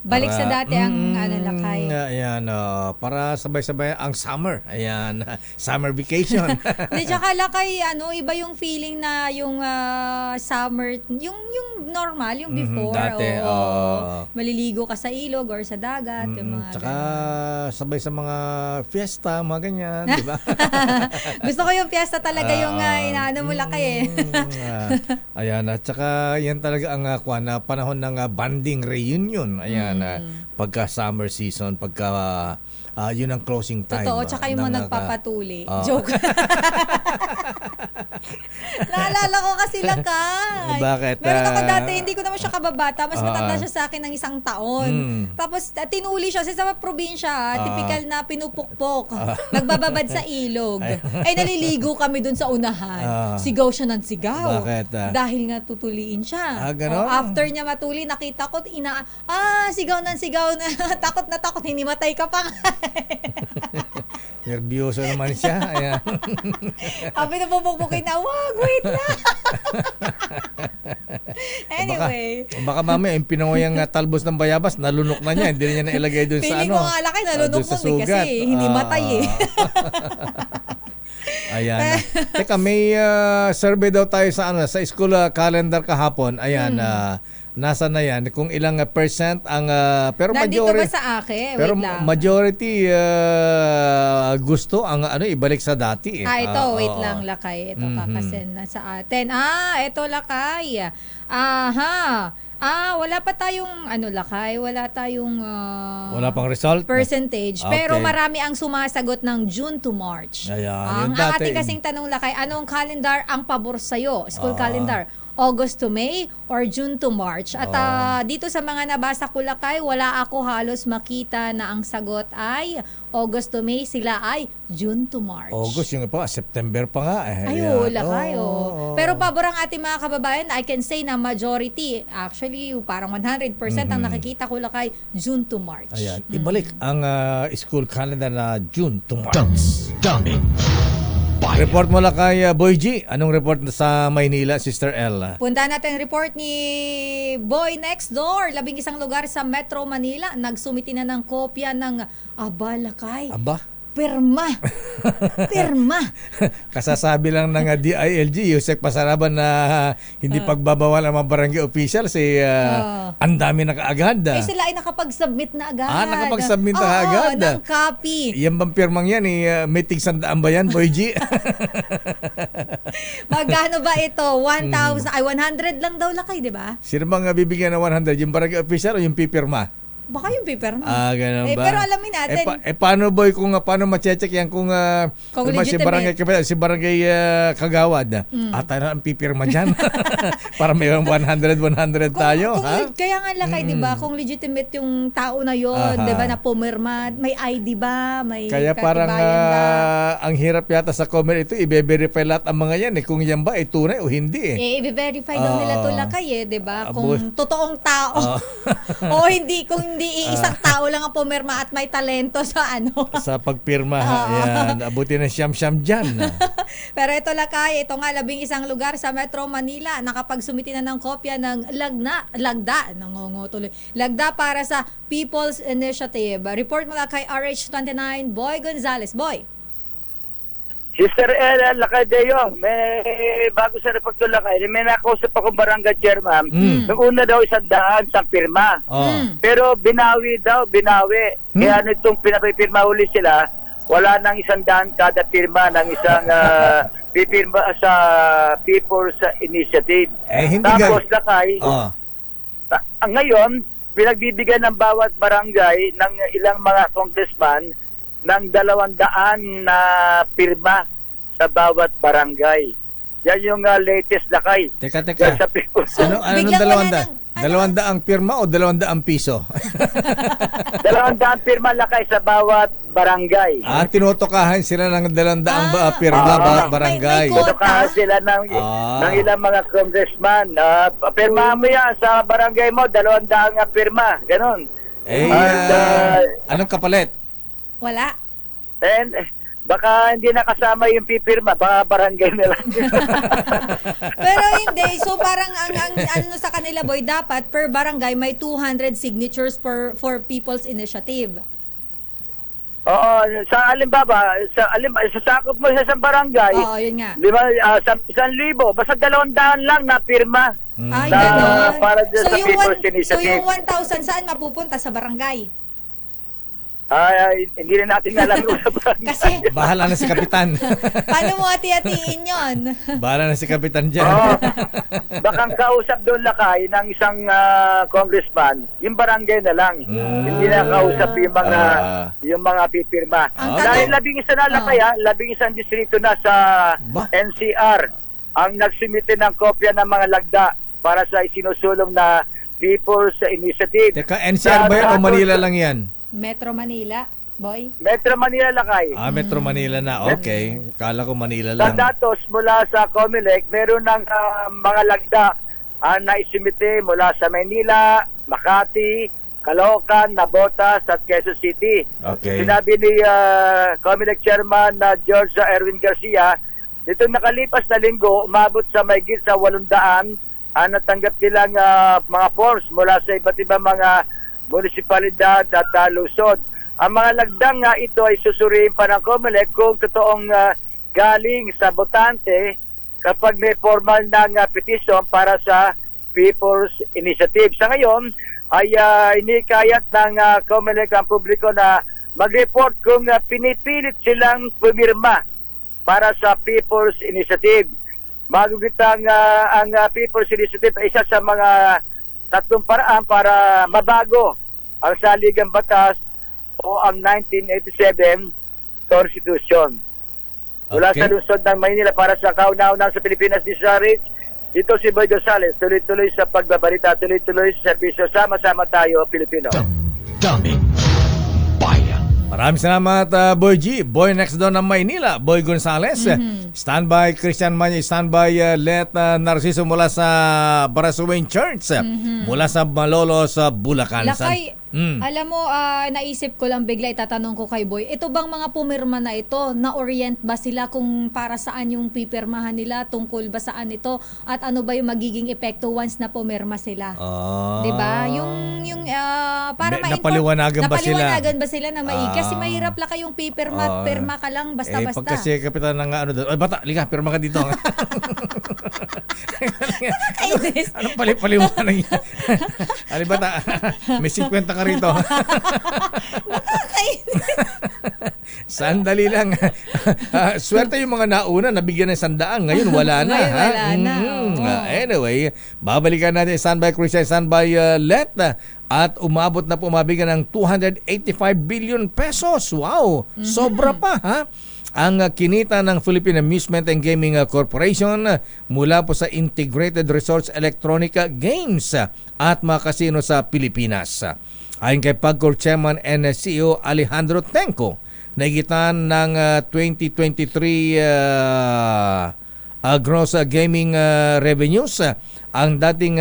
Balik sa dati ang Lakay. Ayan, para sabay-sabay ang summer. Ayan, summer vacation. Di, tsaka Lakay, iba yung feeling na yung summer, yung normal, yung before. Dati, maliligo ka sa ilog or sa dagat. Yung mga tsaka sabay sa mga fiesta, mga ganyan, di ba? Gusto ko yung fiesta talaga yung inaano mo Lakay ayan, at tsaka yan talaga ang panahon ng banding reunion. Ayan, pagka summer season, pagka yun ang closing time. Totoo, tsaka yung mga nagpapatuli. Joke. Naalala ko kasi Lakay. Bakit? Meron ako dati, hindi ko naman siya kababata. Mas matanda siya sa akin ng 1 taon. Tapos tinuli siya sa probinsya. Typical na pinupukpok. Nagbababad sa ilog. Ay naliligo kami dun sa unahan. Sigaw siya ng sigaw. Bakit? Dahil nga tutuliin siya. Ganon? After niya matuli, nakita ko, sigaw ng sigaw na takot na takot. Hinimatay ka pa nga. Nervyoso naman siya. Ayan. Sabi na pupukpukin na, wag, wait na. Anyway. Baka mamaya, yung pinangoyang talbos ng bayabas, nalunok na niya. Hindi niya nailagay dun sa Feeling ko nga Lakay, nalunok mo kasi hindi matay eh. Ayan. Teka, may survey daw tayo sa sa school calendar kahapon. Ayan, nasa na yan kung ilang percent ang pero nandito majority ba sa akin? pero wait lang. Majority gusto ang ibalik sa dati. Ito wait lang Lakay. Ito kakasen na sa atin. Ito Lakay. Wala pa tayong Lakay, wala tayong wala pang result percentage, Okay. pero marami ang sumasagot ng June to March. Ayan, Ang ating kasing tanong Lakay, anong calendar ang pabor sa'yo? School calendar. August to May or June to March. At dito sa mga nabasa ko lakay, wala ako halos makita na ang sagot ay August to May, sila ay June to March. August, yung pa, September pa nga. Ay, wala kayo. Pero pabor ang ating mga kababayan, I can say na majority, actually parang 100% ang nakikita ko lakay June to March. Ayan. Ibalik ang school calendar na June to March. Report mo lang kay Boy G. Anong report sa Maynila, Sister L? Punta natin ang report ni Boy Next Door. 11 lugar sa Metro Manila. Nagsumiti na ng kopya ng Abalakay. Aba? Pirma. Kasasabi lang ng DILG, Yusek Pasaraban na hindi pagbabawal ang mga barangay officials, ang dami na kaagad. Sila ay nakapag-submit na agad. Nakapag-submit na agad. ng copy. Yan bang pirmang yan, may tigsandaan ba yan, Boy G? Magkano ba ito? 1,000, ay 100 lang daw lakay, di ba? Sino bang bibigyan ng 100? Yung barangay official o yung pipirma? Baka yung paper mo. Ganun ba? Pero alamin natin. Paano boy kung paano ma-check yan kung si barangay Kagawad tayo ang pipirma dyan para may 100 tayo. Kaya nga lakay, di ba? Kung legitimate yung tao na yon, di ba, na pumirma, may ID ba? May kaya parang ang hirap yata sa comment ito, i-verify lahat ang mga yan kung yan ba tunay o hindi i-verify daw nila to lakay di ba? Kung totoong tao o hindi, kung hindi isang tao lang ang pumirma at may talento sa sa pagpirma. Yan, abuti ng siyam-siyam dyan. Pero ito lakay, ito nga 11 lugar sa Metro Manila nakapagsumiti na ng kopya ng lagda para sa People's Initiative. Report mula kay RH29 Boy Gonzales. Boy. Sister Ella Lacadeo, may bago sa report ko lakay, may nakausap akong barangay chairman. Nung una daw 100 sa pirma. Pero binawi. Kaya nitong pinapipirma uli sila, wala nang 100 kada pirma ng isang pipirma sa People's Initiative. Tapos lakay, ngayon, pinagbibigyan ng bawat barangay ng ilang mga congressman ng 200 na pirma sa bawat barangay. Yan yung latest lakay. Teka. So, anong 200? 200 pirma o 200 piso? 200 pirma lakay sa bawat barangay. Tinutukahan sila ng 200 pirma bawat barangay. Tinutukahan sila ng ilang mga congressman. Pirma mo yan sa barangay mo, 200 pirma. Ganon. Anong kapalit? Wala. And baka hindi nakasama yung pipirma, baka barangay nila. Pero hindi. So parang ang sa kanila, boy, dapat per barangay may 200 signatures for People's Initiative. Oo, sa alimbaba, sa sakop mo sa isang barangay. Oo, yun nga. 1,000, basta 200 lang na pirma. Ay, gano'n. Para sa People's Initiative. So yung 1,000 saan mapupunta? Sa barangay? Hindi na natin alam sa barangay. Kasi bahala na si Kapitan. Paano mo hati-hatiin yun? Bahala na si Kapitan dyan. Bakang kausap doon lakay ng isang congressman, yung barangay na lang. Hindi na kausap yung mga pipirma. Dahil 11 na lakay, 11 distrito na sa NCR ang nagsumite ng kopya ng mga lagda para sa isinusulong na People's Initiative. Teka, NCR ba yan o Manila lang yan? Metro Manila, boy? Metro Manila lakay. Metro Manila na. Okay. Kala ko Manila lang. Sa datos mula sa COMELEC, meron ng mga lagda na isimite mula sa Maynila, Makati, Caloocan, Navotas at Quezon City. Okay. Sinabi ni COMELEC Chairman George Erwin Garcia, nitong nakalipas na linggo, umabot sa mahigit sa 800 natanggap nilang mga forms mula sa iba't ibang mga munisipalidad at lungsod. Ang mga lagdang ito ay susuriin pa ng COMELEC kung totoong galing sa botante kapag may formal ng petition para sa People's Initiative. Sa ngayon ay inikayat ng COMELEC ang publiko na mag-report kung pinipilit silang pumirma para sa People's Initiative. Magugitang ang People's Initiative ay isa sa mga tatlong paraan para mabago ang saligang batas o ang 1987 Constitution. Mula sa lungsod ng Maynila para sa kauna-unang sa Pilipinas, Rich, Ito si Boy Gonzales, tuloy-tuloy sa pagbabalita, tuloy-tuloy sa serbisyo. Sama-sama tayo, Pilipino. Daming bayan. Maraming salamat, Boy G. Boy next door ng Maynila, Boy Gonzales. Standby Christian Manyo, standby Let Narciso mula sa Barasuin Church. Mula sa Malolos, Bulacan. Lakay, alam mo, naisip ko lang bigla, itatanong ko kay Boy, ito bang mga pumirma na ito, na-orient ba sila kung para saan yung pipirmahan nila, tungkol ba saan ito, at ano ba yung magiging epekto once na pumirma sila? Diba? Para napaliwanagan ba sila? Napaliwanagan ba sila na maigi? Kasi mahirap lang kayong pipirma, pirma ka lang basta-basta. Pag kasi kapitan ng ano doon, bata, liga, pirma ka dito. Anong paliwanagan yan? Ali bata, may 50 ka rito. Sandali lang. Swerte yung mga nauna, nabigyan ng 100. Ngayon, wala na. Wala na. Anyway, babalikan natin standby Christian, standby Let. At umabot na po, mabigan ng 285 billion pesos. Wow! Sobra pa, ha? Ang kinita ng Philippine Amusement and Gaming Corporation mula po sa Integrated Resorts Electronic Games at mga kasino sa Pilipinas. Ayon kay PAGCOR Chairman and CEO Alejandro Tenco, nagitan ng 2023 gross gaming revenues ang dating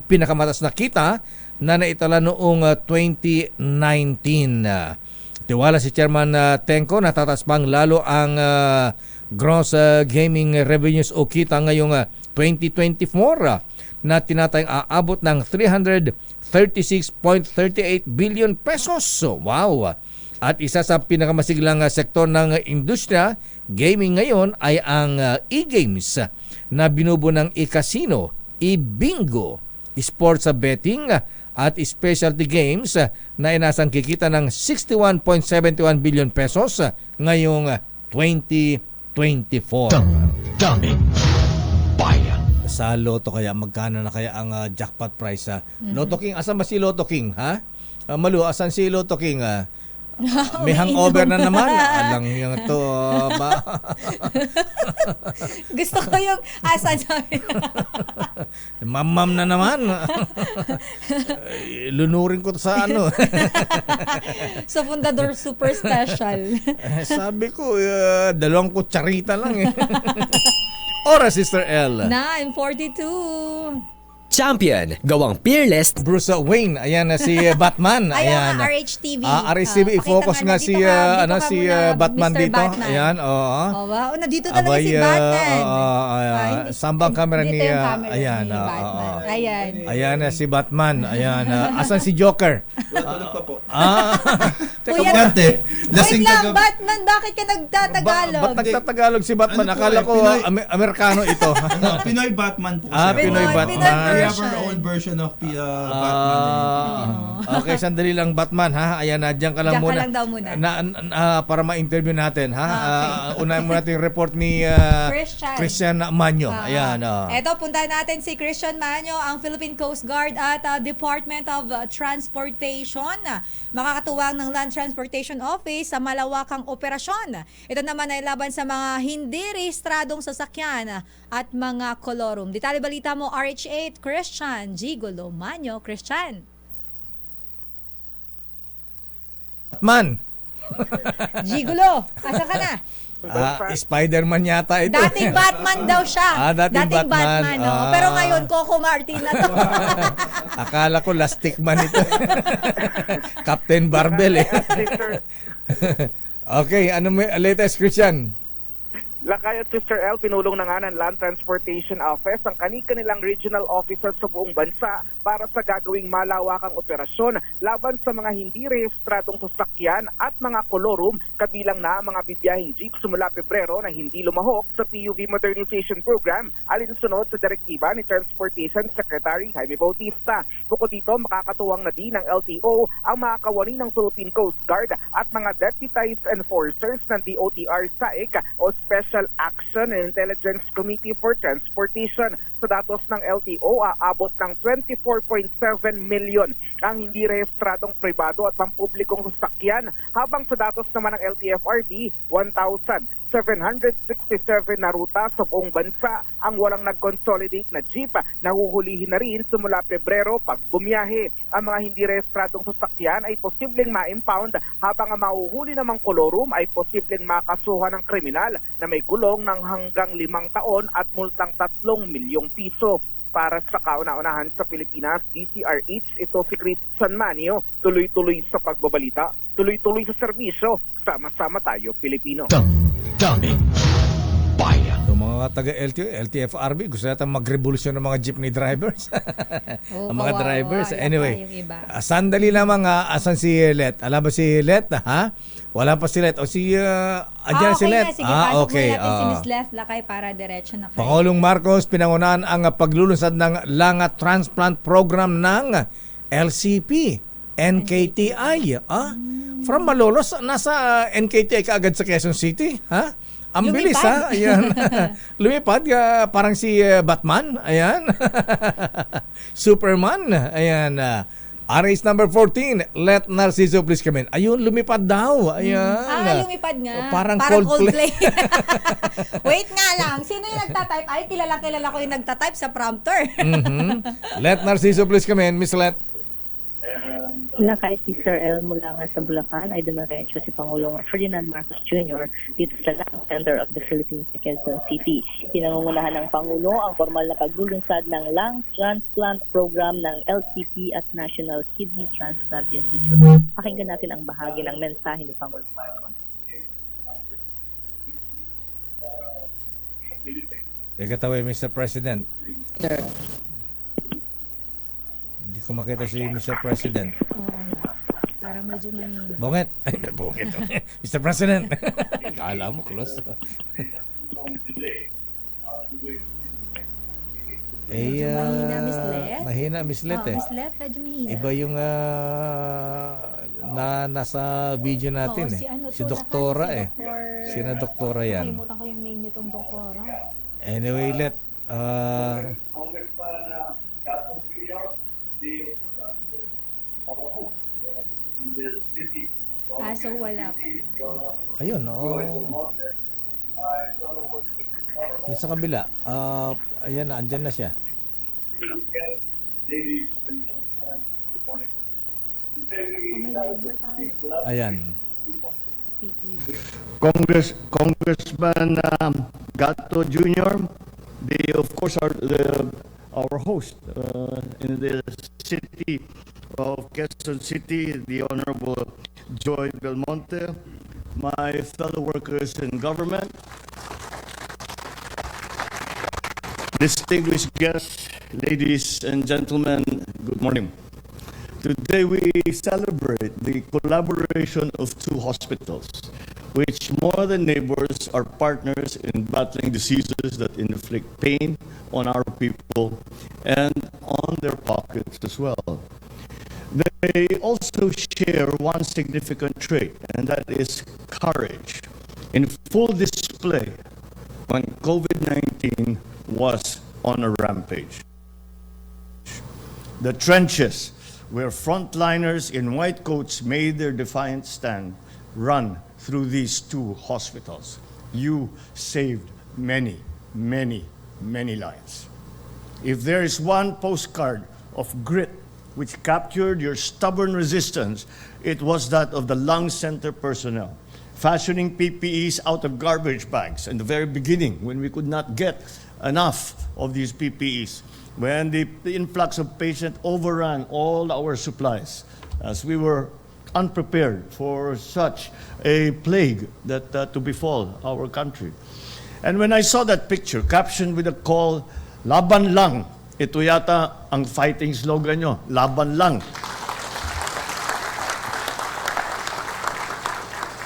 pinakamatas na kita na naitala noong 2019. Tiwala si Chairman Tenco na tataas pang lalo ang gross gaming revenues o kita ngayong 2024 na tinatayang aabot ng 336.38 billion pesos. So, wow! At isa sa pinakamasiglang sektor ng industriya, gaming ngayon ay ang e-games na binubuo ng e-casino, e-bingo, sports betting at specialty games na inasang kikita ng 61.71 billion pesos ngayong 2024. Daming bayan. Sa Lotto kaya, magkano na kaya ang jackpot price? Lotto King, asan ba si Lotto King? Ha? Malu, asan si Lotto King? May hangover na naman. Alang yung to ba? Gusto ko yung asan sabi. Mamam na naman. Lunurin ko sa ano. Sa Fundador Super Special. Sabi ko, 2 kutsarita lang eh. Oras, Sister L. 9:42. Champion, gawang peerless. Bruce Wayne, ayan na si Batman. Ayan, RHTV. RHTV, i-focus nga si Batman Mr. dito. Batman. Ayan, oo. Wow, nandito talaga si Batman. Sambang camera ni Batman. Ayan na si Batman. Ayan, asan si Joker? Tulog pa po. Kuya, wait lang, Batman, bakit ka nagtatagalog? Ba't nagtatagalog si Batman? Akala ko Amerikano ito. Pinoy Batman po. Pinoy Batman. We have our own version of Batman. Okay, sandali lang Batman, ha? Ayan, diyan ka lang muna. Diyan ka lang daw muna. Para ma-interview natin, ha? Unahin mo natin yung report ni Christian Manyo. Ayan. Eto, puntahan natin si Christian Manyo, ang Philippine Coast Guard at Department of Transportation. Makakatuwang ng Land Transportation Office sa malawakang operasyon. Ito naman ay laban sa mga hindi rehistradong sasakyan at mga kolorum. Detalye balita mo, RH8, Christian Gigolo Manyo. Christian. Batman. Gigolo, asa ka na? Spider-Man yata ito. Dating Batman daw siya. Dating Batman. Pero ngayon, Coco Martin na to. Akala ko Lastic Man ito. Captain Barbell eh. Okay, ano may latest, Christian? Lakay at Sister L, pinulong na nga ng Land Transportation Office ang kani-kanilang regional officers sa buong bansa para sa gagawing malawakang operasyon laban sa mga hindi rehistradong sasakyan at mga kolorum, kabilang na mga bibiyahing jeep simula Pebrero na hindi lumahok sa PUV Modernization Program alinsunod sa direktiba ni Transportation Secretary Jaime Bautista. Bukod dito, makakatuwang na din ng LTO ang mga kawani ng Philippine Coast Guard at mga deputized enforcers ng DOTR SAIC o Special Action and Intelligence Committee for Transportation. Sa datos ng LTO, aabot ng 24.7 million ang hindi rehistradong pribado at pampublikong sasakyan, habang sa datos naman ng LTFRB, 1,000 767 na ruta sa buong bansa ang walang nag-consolidate na jeep na huhulihin na rin simula Pebrero pag bumiyahe. Ang mga hindi rehistradong sasakyan ay posibleng ma-impound habang ang mahuhuli namang kolorum ay posibleng makasuhan ng kriminal na may kulong ng hanggang 5 taon at multang 3 milyong piso. Para sa kauna-unahan sa Pilipinas, DCRH, ito si Christian Manio. Tuloy-tuloy sa pagbabalita, tuloy-tuloy sa serbisyo. Sama-sama tayo, Pilipino. Daming bayan. So mga taga-LTO, LTFRB, gusto natin mag-revolusyon ng mga jeepney drivers. Ang mga drivers. Anyway, sandali lamang, asan si Let? Alam ba si Let? Ha? Wala pa si Let. O si, andyan si Let. Sige, pasok okay. natin si Miss Let Lakay para diretso na kayo. Pangulong Marcos pinangunahan ang paglulunsad ng langa transplant program ng LCP, NKTI. From Malolos, nasa NKTI ka agad sa Quezon City. Ha? Ang bilis, ha? Ayan. Lumipad, parang si Batman. Ayan. Superman. Ayan. RS number 14, Let Narciso please come in. Ayun, lumipad daw. Ayan. Lumipad nga. Parang Coldplay. Wait nga lang. Sino yung nagtatype? Ay, kilala ko yung nagtatype sa prompter. Let Narciso please come in. Miss Let. Lakay si Sir El mula nga sa Bulacan ay dumiretso si Pangulong Ferdinand Marcos Jr. dito sa Lung Center of the Philippines sa Quezon City. Pinangungunahan ng Pangulo ang formal na paglulunsad ng lung transplant program ng LCP at National Kidney Transplant Institute. Pakinggan natin ang bahagi ng mensahe ni Pangulong Marcos. Take it away, Mr. President. Sir. Hindi ko makita si Mr. President. Parang medyo mahina. Bongit. Ay, bongit. Mr. President. Kala mo, close. Mahina, Miss Let. Mahina, Miss Let Miss Let, medyo mahina. Iba yung nasa video natin. Si Doktora Sina Doktora yan. Nakalimutan ko yung name nitong Doktora. Anyway, Let. So wala pa. Ayun, yung sa kabila, ayan na, andyan na siya. Ayan. Congressman Gato Jr., they of course are our host in the city of Quezon City, the Honorable Joy Belmonte, my fellow workers in government, distinguished guests, ladies and gentlemen, good morning. Today we celebrate the collaboration of two hospitals, which more than neighbors are partners in battling diseases that inflict pain on our people and on their pockets as well. They also share one significant trait, and that is courage, in full display when COVID-19 was on a rampage. The trenches, where frontliners in white coats made their defiant stand, run through these two hospitals. You saved many, many, many lives. If there is one postcard of grit which captured your stubborn resistance, it was that of the Lung Center personnel, fashioning PPEs out of garbage bags in the very beginning when we could not get enough of these PPEs, when the influx of patients overran all our supplies, as we were unprepared for such a plague that to befall our country. And when I saw that picture captioned with a call, "Laban lang," ito yata ang fighting slogan nyo, "Laban lang."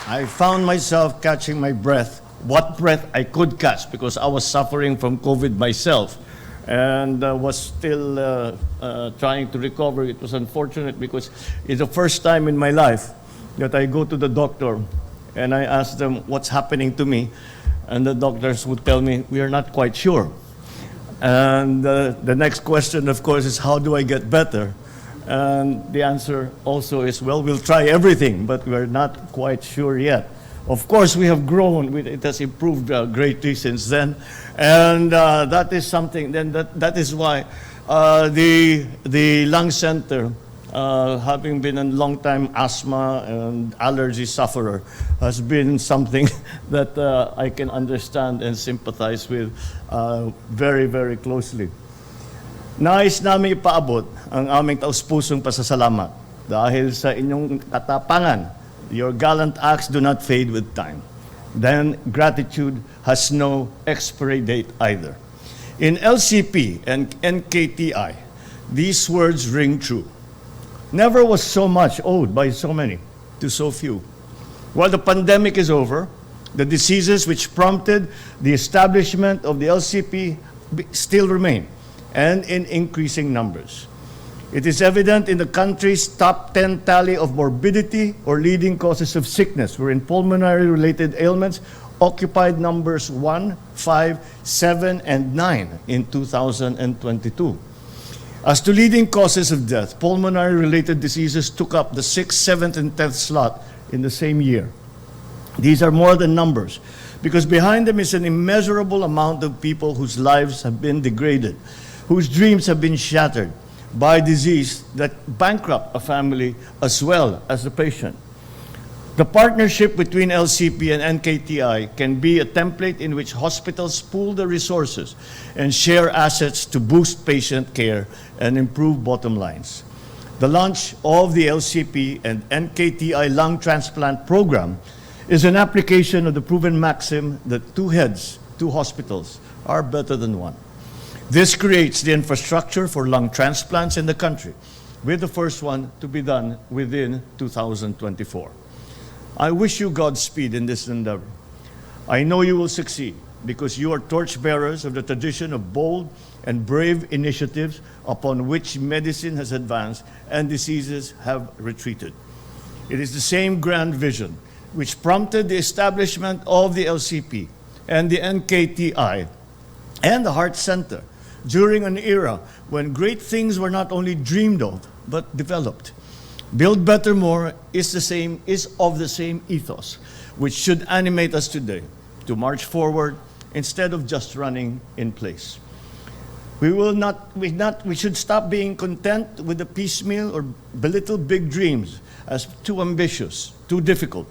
I found myself catching my breath, what breath I could catch, because I was suffering from COVID myself and was still trying to recover. It was unfortunate because it's the first time in my life that I go to the doctor and I ask them what's happening to me, and the doctors would tell me, "We are not quite sure." And the next question, of course, is how do I get better? And the answer also is, well, we'll try everything, but we're not quite sure yet Of course, we have grown. It has improved greatly since then, and that is something. Then that is why the lung center, having been a long-time asthma and allergy sufferer, has been something that I can understand and sympathize with very, very closely. Nais namin ipaabot ang aming taus-pusong pasasalamat dahil sa inyong katapangan. Your gallant acts do not fade with time. Then gratitude has no expiry date either. In LCP and NKTI, these words ring true. Never was so much owed by so many to so few. While the pandemic is over, the diseases which prompted the establishment of the LCP still remain, and in increasing numbers. It is evident in the country's top 10 tally of morbidity or leading causes of sickness, wherein pulmonary-related ailments occupied numbers 1, 5, 7, and 9 in 2022. As to leading causes of death, pulmonary-related diseases took up the 6th, 7th, and 10th slot in the same year. These are more than numbers, because behind them is an immeasurable amount of people whose lives have been degraded, whose dreams have been shattered by disease that bankrupt a family as well as the patient. The partnership between LCP and NKTI can be a template in which hospitals pool their resources and share assets to boost patient care and improve bottom lines. The launch of the LCP and NKTI lung transplant program is an application of the proven maxim that two heads, two hospitals, are better than one. This creates the infrastructure for lung transplants in the country, with the first one to be done within 2024. I wish you Godspeed in this endeavor. I know you will succeed because you are torchbearers of the tradition of bold and brave initiatives upon which medicine has advanced and diseases have retreated. It is the same grand vision which prompted the establishment of the LCP and the NKTI and the Heart Center during an era when great things were not only dreamed of, but developed. Build Better More is of the same ethos, which should animate us today to march forward instead of just running in place. We should stop being content with the piecemeal or belittle big dreams as too ambitious, too difficult,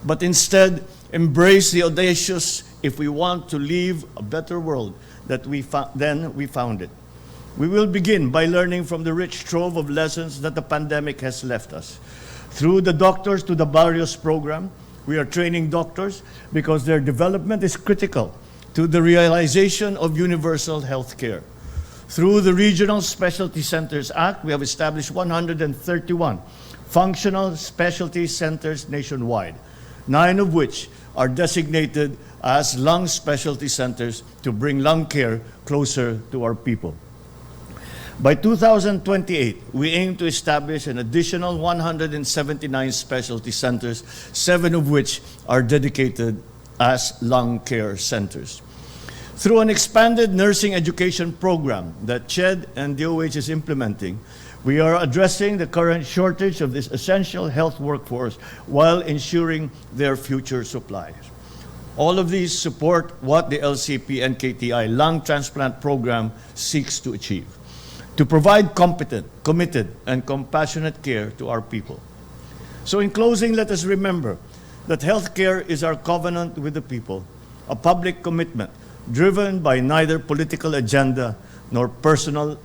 but instead embrace the audacious if we want to leave a better world than we found it. We will begin by learning from the rich trove of lessons that the pandemic has left us. Through the Doctors to the Barrios program, we are training doctors because their development is critical to the realization of universal health care. Through the Regional Specialty Centers Act, we have established 131 functional specialty centers nationwide, 9 of which are designated as lung specialty centers to bring lung care closer to our people. By 2028, we aim to establish an additional 179 specialty centers, 7 of which are dedicated as lung care centers. Through an expanded nursing education program that CHED and DOH is implementing, we are addressing the current shortage of this essential health workforce while ensuring their future supplies. All of these support what the LCP NKTI lung transplant program seeks to achieve: to provide competent, committed, and compassionate care to our people. So in closing, let us remember that healthcare is our covenant with the people, a public commitment driven by neither political agenda nor personal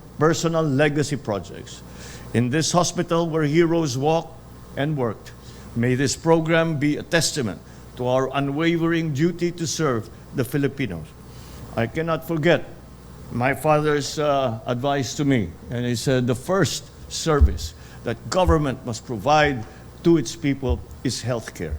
legacy projects. In this hospital where heroes walked and worked, may this program be a testament to our unwavering duty to serve the Filipinos. I cannot forget my father's advice to me, and he said the first service that government must provide to its people is healthcare.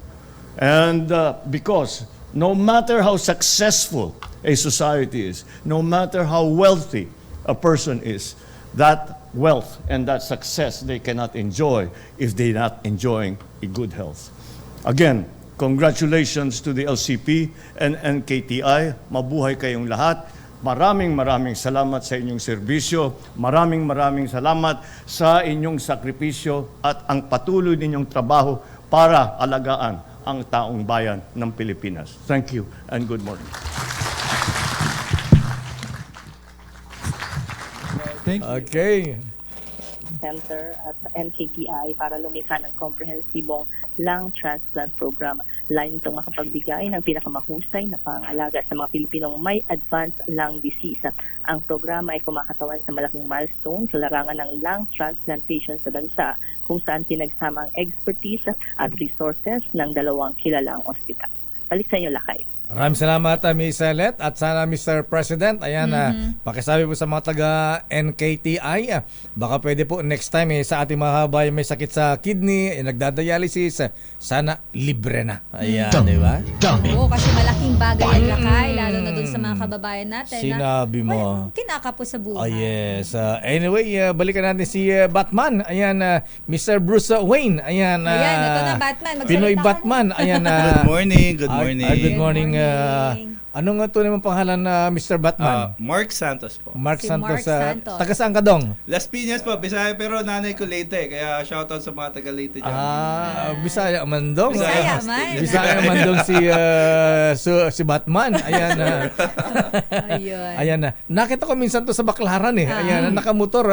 And because no matter how successful a society is, no matter how wealthy a person is, that wealth and that success they cannot enjoy if they're not enjoying a good health. Again, congratulations to the LCP and NKTI. Mabuhay kayong lahat. Maraming salamat sa inyong serbisyo. Maraming salamat sa inyong sakripisyo at ang patuloy ninyong trabaho para alagaan ang taong bayan ng Pilipinas. Thank you and good morning. Okay. Center at NKTI para lumisan ng komprehensibong lung transplant program. Line itong makapagbigay ng pinakamahusay na pangalaga sa mga Pilipinong may advanced lung disease. Ang programa ay kumakatawan sa malaking milestone sa larangan ng lung transplantation sa bansa, kung saan pinagsama ang expertise at resources ng dalawang kilalang ospital. Balik sa inyo, Lakay. Maraming salamat, Miss Let. At sana, Mr. President, ayan, pakisabi po sa mga taga-NKTI, baka pwede po next time sa ating mga kabayan may sakit sa kidney, nagdadialysis, sana libre na. Ayan, di ba? Oo, kasi malaking bagay ang Lakay, lalo na dun sa mga kababayan natin. Sinabi mo. Kinakapo sa buhay. Oh, yes. Anyway, balikan natin si Batman. Ayan, Mr. Bruce Wayne. Ayan, ito na Batman. Magsalita Pinoy ka na. Batman. Ayan, Good morning, good morning. Good morning. Ano nga tunay mong pangalan na Mr. Batman? Mark Santos po. Mark Si Santos. Mark Santos. Taga saan ka dong? Las Piñas po, Bisaya, pero nanay ko Leyte, kaya shoutout sa mga taga Leyte dyan. Bisaya man dong. Bisaya man. Bisaya man dong si Batman. Ayan. Ayun. Ayan na. Nakita ko minsan to sa Baklaran Ayan, nakamotor,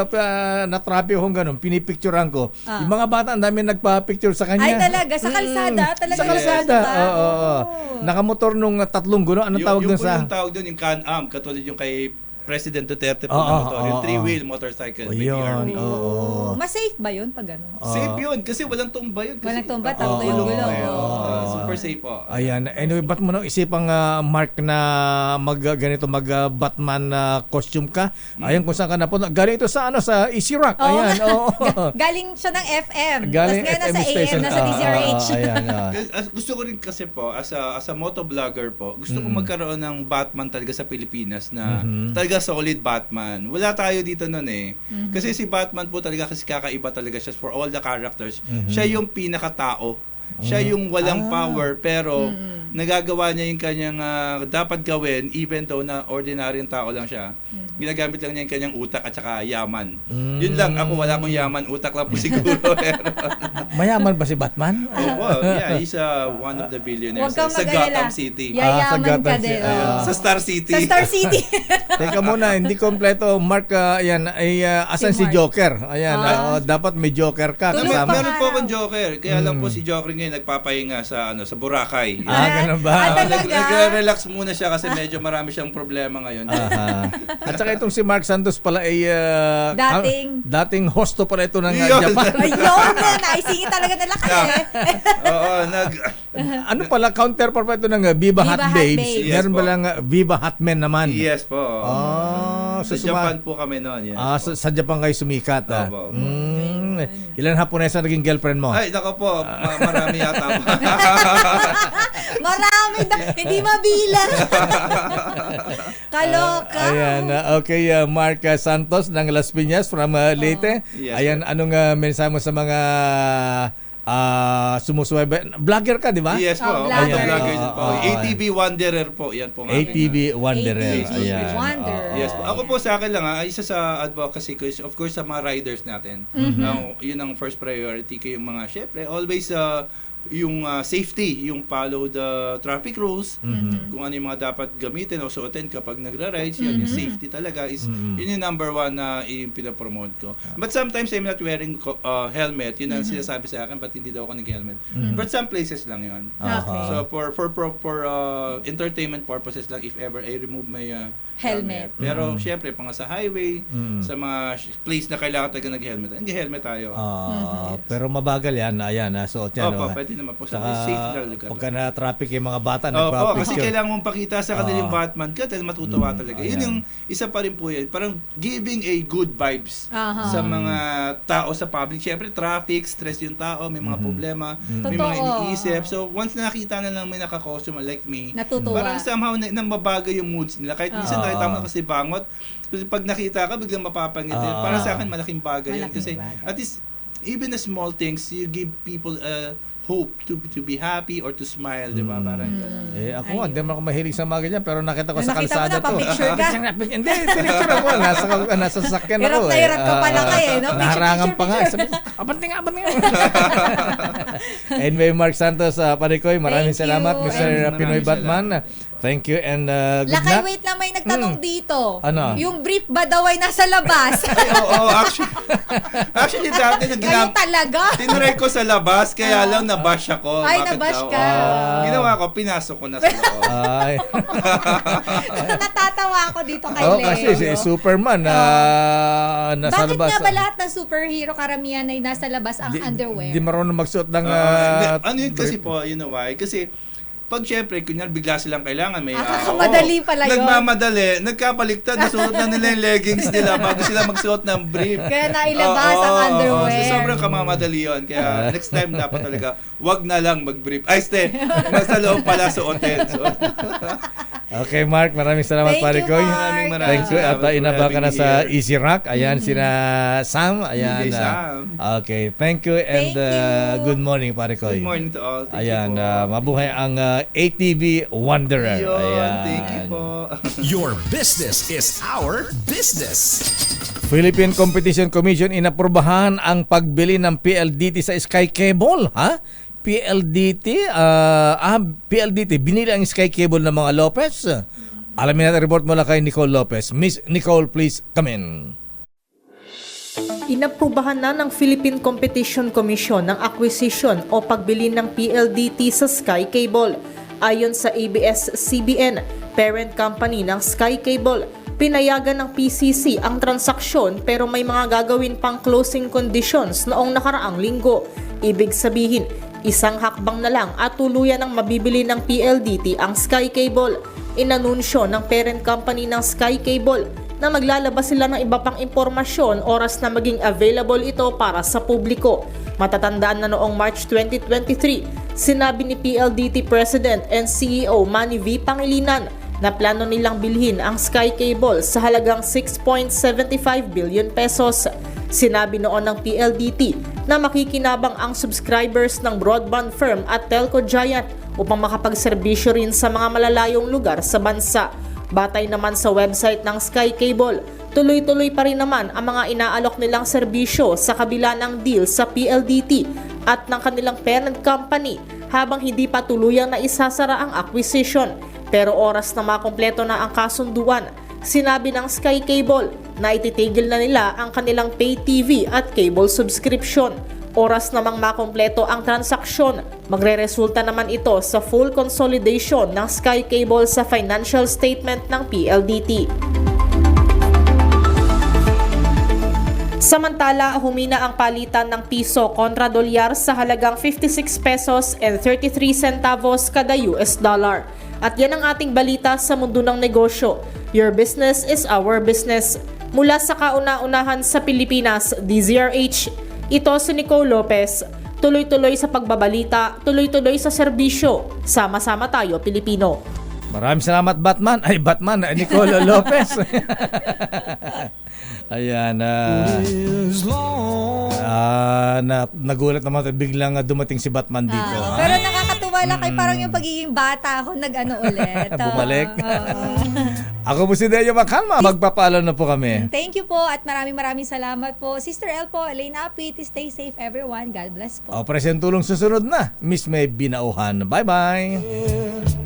na-traffic akong ganun, pinipicturean ko. Yung mga bata, ang dami nagpa-picture sa kanya. Ay talaga, sa kalsada. Talaga Sa kalsada. Oo. Nakamotor nung 3 guno. Anong tawag dun sa? Yung tawag dun, yung Can-Am, katulad yung kay President Duterte po na motor, yung 3-wheel motorcycle. Yun, oo. Mas safe ba yun pag gano'n? Safe yun, kasi walang tumba yun. Walang tumba, tawag yung gulong. Super safe po. Ayan. Anyway, ba't mo nang isipang Mark na mag-Batman costume ka? Ayan, kung saan ka napunta. Galing ito sa sa Easy Rock. Ayan. Galing siya ng FM. Galing Tapos ngayon FM nasa AM, station. nasa DZRH. Ayan. Gusto ko rin kasi po, as a motovlogger po, gusto ko magkaroon ng Batman talaga sa Pilipinas na talaga solid Batman. Wala tayo dito nun Kasi si Batman po talaga, kasi kakaiba talaga siya for all the characters. Siya yung pinakatao. Siya yung walang power, pero nagagawa niya yung kanyang dapat gawin, even though na ordinary tao lang siya. Ginagamit lang niya yung kanyang utak at saka yaman. Yun lang, ako wala akong yaman, utak lang po siguro. Mayaman ba si Batman? Yeah, he's one of the billionaires Huwag kang sa mag-alala. Gotham City. Yayaman ka din. Sa Star City. Sa Star City. Teka muna, hindi kompleto. Mark, ayan, ay asan si Joker? Ayan, dapat may Joker ka. Meron po akong Joker. Kaya lang po si Joker ngayon nagpapahinga sa Boracay. Ganun ba? Nagre-relax muna siya kasi medyo marami siyang problema ngayon. At saka itong si Mark Santos pala ay dating hosto pala ito ng Japan. Ayun na, naisingit talaga nila kasi. Oo, ano pala, counterpart pa ito ng Viva Hot Babes. Yes, Meron po. ba lang Viva Hot Men naman? Yes po. Sa Japan po kami noon. Yes, sa Japan kayo sumikat. Ilan Haponesa naging girlfriend mo? Ay, nako po. Marami yata po. Marami na. Hindi mabilang. Kaloka. Ayan. Okay, Mark Santos ng Las Piñas from Leyte. Yes, ayan, anong mensahe mo sa mga sumusuwebe? Vlogger ka, di ba? Yes po. Vlogger po. ATV Wanderer po. Yan po. ATV Wanderer. ATV Wanderer. Yes po. Ako po sa akin lang isa sa advocacy ko is of course sa mga riders natin. Yun ang first priority ko, yung mga syempre always yung safety, yung follow the traffic rules, kung ano yung mga dapat gamitin o suotin kapag nagra-rides, yun yung safety talaga is yun yung number one na pinapromote ko. But sometimes I'm not wearing helmet, yun ang sinasabi sa akin, but hindi daw ako nag-helmet. But some places lang yun. So for entertainment purposes lang, if ever I remove my helmet. Pero syempre, pang sa highway, sa mga place na kailangan talaga nag-helmet, nag-helmet tayo. Pero mabagal yan, ayan, suot yan. Opo, pwede naman po sa safe na lugar. Pagka na-traffic yung mga bata, nagpa-picture. Kasi kailangan mong pakita sa kanila yung Batman ka, dahil matutuwa talaga. Yun yung isa pa rin po yan. Parang giving a good vibes sa mga tao sa public. Siyempre, traffic, stress yung tao, may mga problema, may mga iniisip. So, once nakita na lang may naka-costume like me, natutuwa. Parang somehow mabago yung moods nila. Kahit minsan nakita mo kasi bangot, kasi pag nakita ka, biglang mapapangiti. Para sa akin, malaking bagay yan. Kasi at least, even the small things, you give people hope to be happy or to smile, di ba? Parang ganun. Ako nga, hindi naman ako mahilig sa mga ganyan, pero nakita ko sa Nakita mo kalsada na, to. pa-picture ka? Hindi, pinicture ako. Nasa sasakyan ako. Hirap na hirap ka pala kayo, no? Naharangan pa nga. Sabi ko, abante nga. Anyway, Mark Santos, Parikoy, maraming Thank salamat, you. Mr. And Pinoy maraming Batman. Thank you and good Lakay, luck. wait lang, may nagtanong dito. Ano? Yung brief ba daw ay nasa labas? Oo, actually dati Kayo talaga? tinry ko sa labas, kaya lang nabash ako. Ay, Bakit nabash daw? ka. Ginawa ko, pinasok ko na sa loob. Ay. Natatawa ako dito kay Oh, Leo. kasi si Superman nasa Bakit labas. nga ba lahat ng superhero karamihan ay nasa labas ang underwear? Di marunong magsuot ng Ano yun kasi po, you know why? Kasi pag syempre, kunyari bigla silang kailangan, may Kakamadali pala yun. nagmamadali, nagkabaliktad, nasuot na nila yung leggings nila bago sila magsuot ng brief. Kaya nailabas ang underwear. So sobrang kamamadali yun. Kaya next time dapat talaga, wag na lang mag-brief. Ay, nasa loob pala suotin. So, Okay, Mark, maraming salamat, Parikoy. Maraming Thank you. At salamat for inaba ka na having me sa here. Easy Rock. Ayan, sina Sam. Ayan. DJ Sam. Okay, thank you and good morning, Parikoy. Good morning to all. Thank Ayan, you po. mabuhay ang ATV Wanderer. Yun, Ayan. thank you po. Your business is our business. Philippine Competition Commission inaprubahan ang pagbili ng PLDT sa Sky Cable, ha? PLDT, PLDT, binili ang Sky Cable ng mga Lopez. Alamin natin report mula kay Nicole Lopez. Miss Nicole, please come in. Inaprubahan na ng Philippine Competition Commission ng acquisition o pagbili ng PLDT sa Sky Cable. Ayon sa ABS-CBN, parent company ng Sky Cable, pinayagan ng PCC ang transaksyon pero may mga gagawin pang closing conditions noong nakaraang linggo. Ibig sabihin, isang hakbang na lang at tuluyan ng mabibili ng PLDT ang Sky Cable. Inanunsyo ng parent company ng Sky Cable na maglalabas sila ng iba pang impormasyon oras na maging available ito para sa publiko. Matatandaan na noong March 2023, sinabi ni PLDT President and CEO Manny V. Pangilinan na plano nilang bilhin ang Sky Cable sa halagang 6.75 billion pesos. Sinabi noon ng PLDT na makikinabang ang subscribers ng broadband firm at telco giant upang makapagserbisyo rin sa mga malalayong lugar sa bansa. Batay naman sa website ng Sky Cable, tuloy-tuloy pa rin naman ang mga inaalok nilang serbisyo sa kabila ng deal sa PLDT at ng kanilang parent company habang hindi pa tuluyang naisasara ang acquisition. Pero oras na makumpleto na ang kasunduan, sinabi ng Sky Cable na ititigil na nila ang kanilang pay TV at cable subscription. Oras namang makumpleto ang transaksyon, magreresulta naman ito sa full consolidation ng Sky Cable sa financial statement ng PLDT. Samantala, humina ang palitan ng piso kontra dolyar sa halagang 56 pesos and 33 centavos kada US dollar. At yan ang ating balita sa mundo ng negosyo. Your business is our business. Mula sa kauna-unahan sa Pilipinas, DZRH, ito si Nicole Lopez. Tuloy-tuloy sa pagbabalita, tuloy-tuloy sa serbisyo. Sama-sama tayo, Pilipino. Maraming salamat, Batman. Ay, Batman, Nicole Lopez. Ayan. Nagulat naman at biglang dumating si Batman dito. Pero nakakatuwa lang kay parang yung pagiging bata ako nag-ano ulit. Bumalik. Ako po si Deo Makalma. Magpapaalam na po kami. Thank you po at maraming salamat po. Sister El po, Elaine Apit, stay safe everyone. God bless po. Operasyon Tulong susunod na. Miss May Binauhan. Bye-bye.